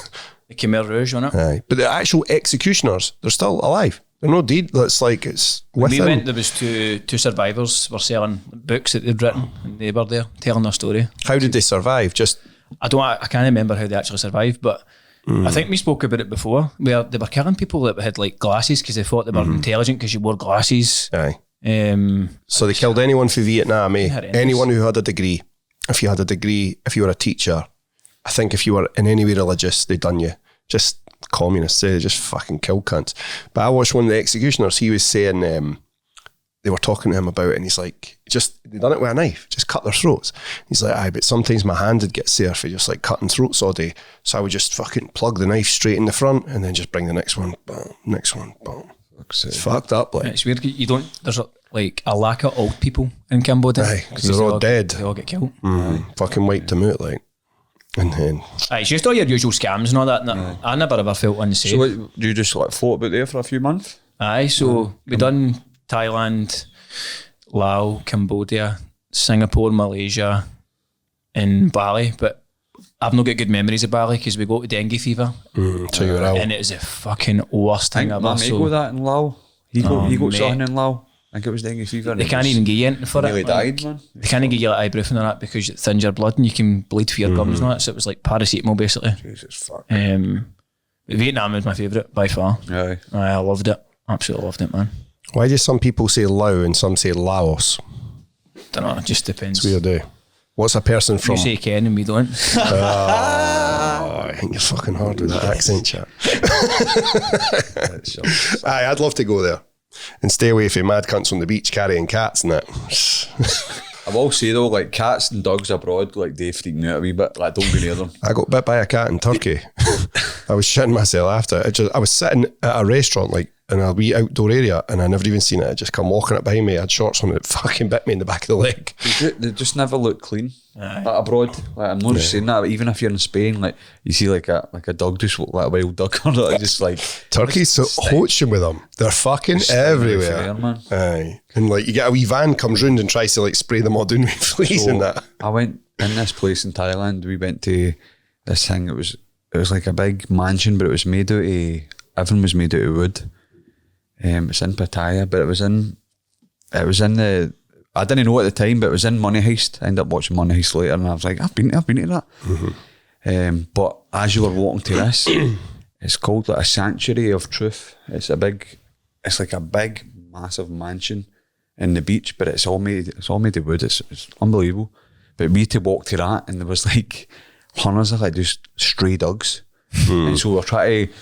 the Khmer Rouge, wasn't it? Aye. But the actual executioners, they're still alive. They're not dead. It's like it's When with we them. went, there was two survivors were selling books that they'd written, and they were there telling their story. How did they survive? Just I can't remember how they actually survived, but I think we spoke about it before, where they were killing people that had like glasses because they thought they were intelligent because you wore glasses. aye. Um, So they killed anyone for Vietnam, eh? Horrendous. Anyone who had a degree. If you had a degree, if you were a teacher, I think if you were in any way religious, they done you. Just communists, they just fucking killed cunts. But I watched one of the executioners, he was saying, they were talking to him about it, and he's like, they done it with a knife, just cut their throats. He's like, aye, but sometimes my hand would get sore for just like cutting throats all day. So I would just fucking plug the knife straight in the front and then just bring the next one, boom, next one, boom. It's fucked up, like. it's weird. You don't. There's like a lack of old people in Cambodia. Aye, 'cause they're all dead. They all get killed. Fucking wiped them out, like. And then, Aye, it's just all your usual scams and all that. And I never ever felt unsafe. so. What, you just like float about there for a few months? Aye, so we done Thailand, Laos, Cambodia, Singapore, Malaysia, and Bali. But I've not got good memories of Bali because we got dengue fever, so you were out. and it was the fucking worst I thing think ever. my mate So got that in Laos. He got mate. something in Laos. I think it was dengue fever. they can't even give you anything for nearly it. died, man. They can't give you like ibuprofen or that because it thins your blood and you can bleed for your gums and all that. So it was like paracetamol basically. Jesus fuck. Vietnam was my favourite by far. Aye. I loved it. Absolutely loved it, man. Why do some people say Lao and some say Laos? Don't know, it just depends. Weird, eh? What's a person from? You say Ken and we don't. Oh, I think you're fucking hard with that accent, chat. Aye, I'd love to go there and stay away from mad cunts on the beach carrying cats and that. I will say though, like cats and dogs abroad, like they freak me out a wee bit. Like don't go near them. I got bit by a cat in Turkey. I was shitting myself after. I was sitting at a restaurant, like in a wee outdoor area, and I never even seen it. I just come walking up behind me. I had shorts on, it fucking bit me in the back of the leg. They just never look clean abroad. Like, I'm not just saying that, but even if you're in Spain, like you see like a dog just look like a wild duck or not, just like Turkey's so hoaching with them. They're fucking everywhere. everywhere, man. Aye. And like you get a wee van comes round and tries to like spray them all down with fleas and that. I went in this place in Thailand. We went to this thing. It was like a big mansion, but it was made out of everything was made out of wood. It's in Pattaya, but it was in the. I didn't know at the time, but it was in Money Heist. I ended up watching Money Heist later, and I was like, I've been to that. But as you were walking to this, it's called like a sanctuary of truth. It's like a big, massive mansion in the beach, but it's all made of wood. It's unbelievable. But we had to walk to that, and there was like hundreds of like just stray dogs, and so we're trying to.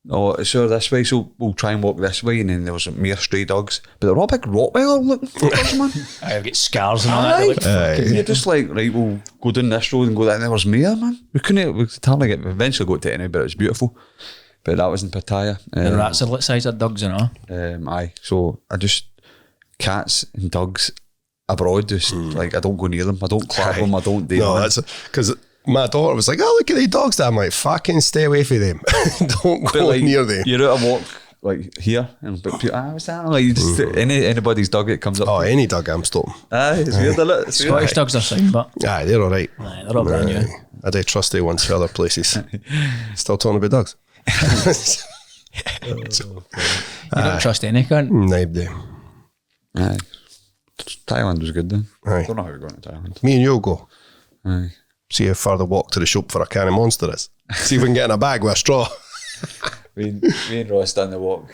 Oh, so this way, so we'll try and walk this way, and then there was mere stray dogs, but they're all big Rottweiler looking fuckers, man. I've got scars and all that. They look fucking- You're just like, right, we'll go down this road and go that, and there was more, man. We could hardly get, eventually got to it anyway, but it was beautiful. But that was in Pattaya. The rats are the size of dogs and all. Aye, so cats and dogs abroad, just like, I don't go near them, I don't clap them, I don't do No, them. that's because my daughter was like, "Oh, look at these dogs!" There. I'm like, "Fucking stay away from them. Don't But go like, near them." you're out a walk like here, and but what's that? Like you just anybody's dog that comes up. Oh, any dog I'm stopping. Aye, it's weird, isn't it? It's weird. Scottish dogs are fine, but Aye, they're all right. aye, they're all brand new. I do trust they ones for other places. Still talking about dogs. You don't trust any cunt. Nobody. Aye. Thailand was good then. Aye. Don't know how we're going to Thailand. Me and you'll go. Aye. See how far the walk to the shop for a can of Monster is. See if we can get in a bag with a straw. Me and Ross done the walk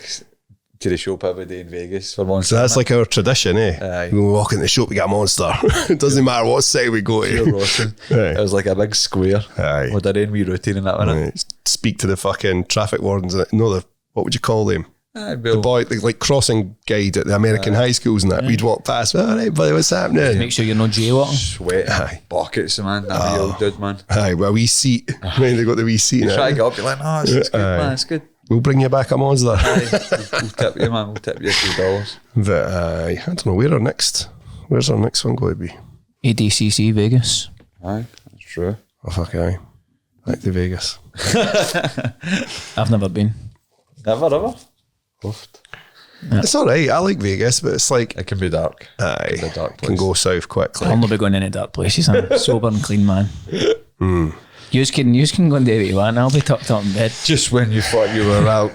to the shop every day in Vegas for Monster. So that's like our tradition, eh? Aye. When we walk in the shop, we get a Monster. It doesn't matter what side we go Pure to. Rossin. Aye. It was like a big square. Aye. With our own wee routine and that, wasn't it? Speak to the fucking traffic wardens. What would you call them? The boy, like crossing guide at the American high schools and that, we'd walk past, all right, buddy, what's happening? Make sure you're not jaywalking. Sweat buckets, man. That wee old dude, man. Aye, well, wee seat. When they got the wee seat. You try to get up, you're like, no, it's good, man, it's good. We'll bring you back a Mazda. We'll tip you, man. We'll tip you $2. But I don't know, where's our next one going to be? ADCC Vegas. Aye, that's true. Oh, fuck, aye. Back to Vegas. I've never been. Never, ever. It's all right. I like Vegas, but it's like... It can be dark. Aye, It can be a dark can place. go south quickly. I'll not be going in any dark places. I'm a sober and clean man. Yous can go and do what you want. I'll be tucked up in bed. Just when you thought you were out.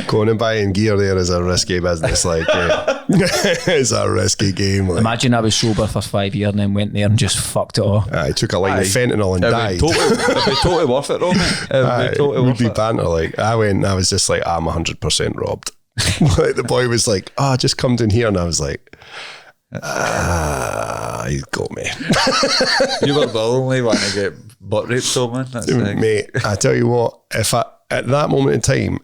Going and buying gear there is a risky business. Like, it's a risky game. Like. Imagine I was sober for 5 years and then went there and just fucked it all. I took a line of fentanyl and died. It'd be totally worth it, though, mate. It'd be totally It would worth be it. banter. Like, I went and I was just like, I'm 100% robbed. Like, the boy was like, just come down here. And I was like, he's got me. You were the only one to get butt raped, though, man. That's like, Mate, I tell you what, at that moment in time,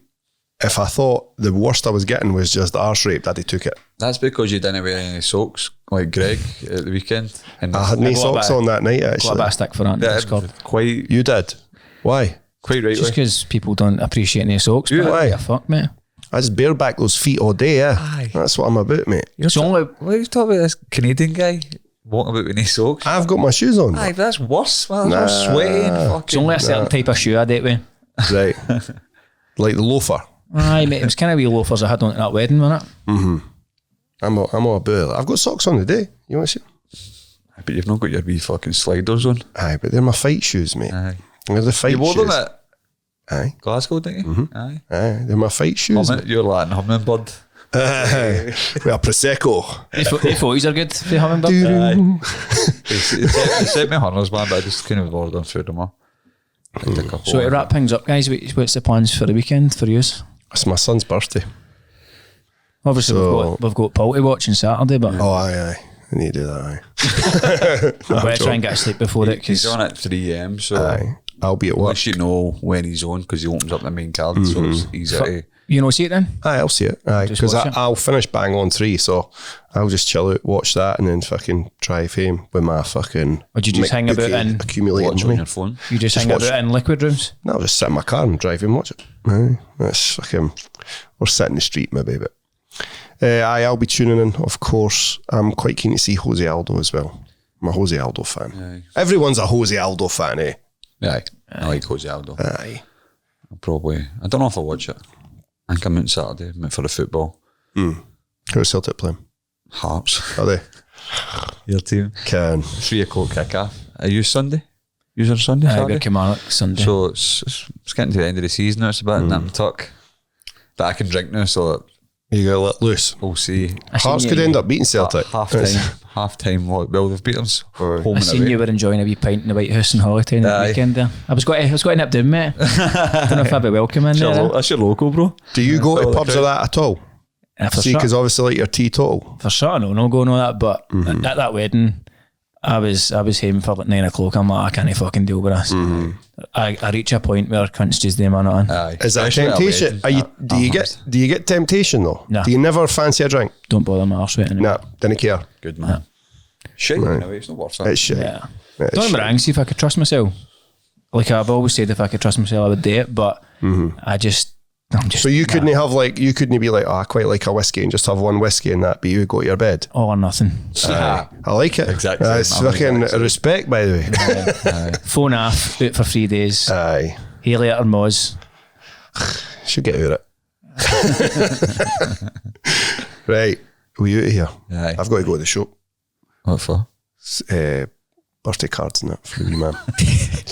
if I thought the worst I was getting was just arse raped, I'd have took it. that's because you didn't wear any socks, like Greg at the weekend. And I had no socks on that night, Got a actually. bit of stick for that in Discord. quite You did? Why? right. Just because people don't appreciate any socks. Yeah. But Why? yeah, fuck, mate. I just bareback those feet all day, yeah. Aye. That's what I'm about, mate. It's only What are you talking about? This Canadian guy walking about with no socks? I've got my shoes on. Aye, but that's worse, man. That's all sweaty and fucking. it's only a certain type of shoe I date with. Right. Like the loafer. Aye, mate. It was kind of wee loafers I had on at that wedding, wasn't it? I'm all about it. I've got socks on today. You want to see? But you've not got your wee fucking sliders on. Aye, but they're my fight shoes, mate. Aye. They're the fight You wore shoes. them at Aye. Glasgow, didn't you? Aye. Aye, they're my fight shoes. You're like an hummingbird. Aye. With a Prosecco. The photos are good for Hummingbird. He sent me hunters, man, but I just couldn't afford them through them all. I took a couple. So to wrap things up, guys, what's the plans for the weekend for you? It's my son's birthday. Obviously, we've got Paul to watch on Saturday, but Oh, aye. I need to do that, aye. I'm going to try and get to sleep before it He's because on at 3 a.m, so Aye. I'll be at at work. least you know when he's on because he opens up the main card, so it's easy to. you know, see it then. Aye, I'll see it. Aye, Just because watch it. I'll finish bang on 3, so I'll just chill out, watch that, and then fucking drive home with my fucking. Or do you just hang about McBookie and accumulating Watch on money? your phone. You just hang watch- about in liquid rooms? No, I'll just sit in my car and drive and watch it. Aye, that's fucking. Or sit in the street, maybe, but. Aye, I'll be tuning in, of course. I'm quite keen to see Jose Aldo as well. I'm a Jose Aldo fan. Aye. Everyone's a Jose Aldo fan, eh? Aye. I like Jose Aldo. Aye. I don't know if I'll watch it. I think I'm out Saturday mate, for the football. How's Celtic playing? Hearts. Are they? Your team. Can. 3 o'clock kick-off. Are you Sunday? You're on Sunday? Aye, Saturday? we're Kilmarnock Sunday. So it's getting to the end of the season now. It's about nip and tuck. But I can drink now, so You got let loose. we'll see. I seen Hearts you- could end up beating Celtic. Half time. Well, they've beaten us home I and seen away. you were enjoying a wee pint in the White House in Holiday the Aye. weekend there. I was going to nip down, mate. Don't know if I'd be welcome in there. That's your local, bro. Do you go to Well, pubs or that at all? For See, sure, because obviously like your teetotal. for sure, no going on that. But at that wedding, I was home for like 9 o'clock. I'm like, I can't fucking deal with this. I reach a point where cunts just do man on. Aye. Is that Especially at a temptation? wedding. Do you get temptation though? Nah. Do you never fancy a drink? Don't bother my arse with it. Nah, didn't care. Good man. Shit, anyway, it's not worth it. It's shit. Yeah. It's Don't get me shit. wrong, see if I could trust myself. Like I've always said, if I could trust myself, I would do it. But I'm just. So you couldn't have like, you couldn't be like, oh, I quite like a whiskey and just have one whiskey and that be you go to your bed. all or nothing. I like it. Exactly. That's I'm fucking exactly. respect, by the way. Phone off, out for 3 days. Aye. Haley at her Moz. Should get out of it. Right. We out of here. Aye. I've got to go to the shop. What for? Birthday cards and that for the wee man.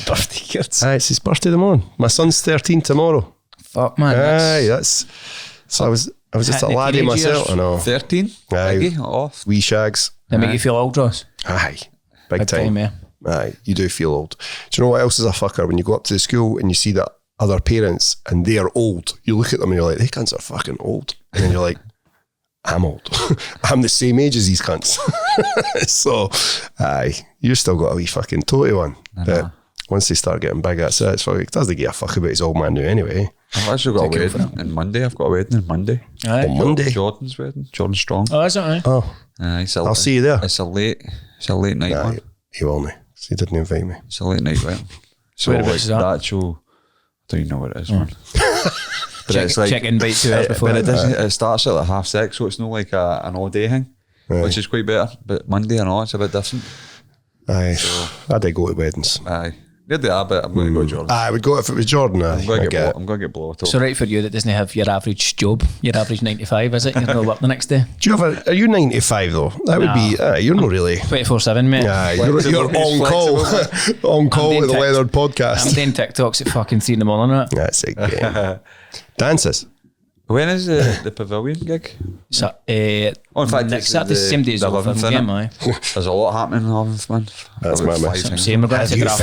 Birthday kids. Aye, it's his birthday tomorrow. My son's 13 tomorrow. Fuck man. Aye, that's. So I was just a Hitting the laddie teenage myself. years. I know. 13? Aye. Biggie, off. Wee shags. They make you feel old, Ross. Aye. Big Big time, time. yeah. Aye, you do feel old. Do you know what else is a fucker? When you go up to the school and you see that other parents and they are old, you look at them and you're like, they cunts are fucking old. And then you're like, I'm old. I'm the same age as these cunts. So, aye, you still got a wee fucking toty one. But once they start getting big, that's it. It's like, it doesn't give a fuck about his old man now anyway. I've actually got a wedding on Monday. I've got a wedding on Monday. Aye. On Monday. Jordan's wedding. Jordan Strong. Oh, is it? Aye. Oh, I'll see you there. It's a late night Nah, one. he will me. He didn't invite me. It's a late night wedding. So Whereabouts is that? the actual, I don't even know what it is, man. But it's like, check invite 2 hours before. but it starts at like 6:30, so it's not like an all day thing, which is quite better. But Monday and all, it's a bit different. Aye, I did go to weddings. Aye, they are, but I'm going to go to Jordan. I would go if it was Jordan. I'm going to get blow up. So right for you that doesn't have your average job, your average 9-to-5, is it? You're not up the next day. Do you have are you 95 though? That would be. You're not really. 24/7, mate. You're on call, on call with the Weathered I'm podcast. doing TikToks at fucking 3 a.m. Right? That's it. Game. Dances. When is the pavilion gig? So, In fact, next Saturday, same day as the 11th, 11th game, aye. There's a lot happening in the 11th month. That's About my 5 miss. things. Same, we're going to have to you draft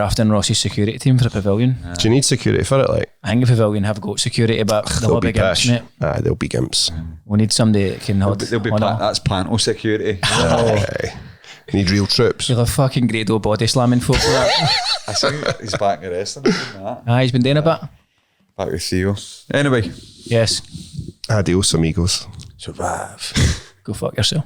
finished? in Ross's security team for the pavilion. Do you need security for it? Like I think the pavilion have goat security, but they'll be gimps, mate. They'll be gimps. We need somebody that can hold. They'll be that's panel security. Aye. Need real troops. You'll have fucking Grado body slamming folk for that. I think he's back in wrestling. Aye, he's been doing a bit. Back with Theo. Anyway, Yes. Adios, amigos. survive. Go fuck yourself.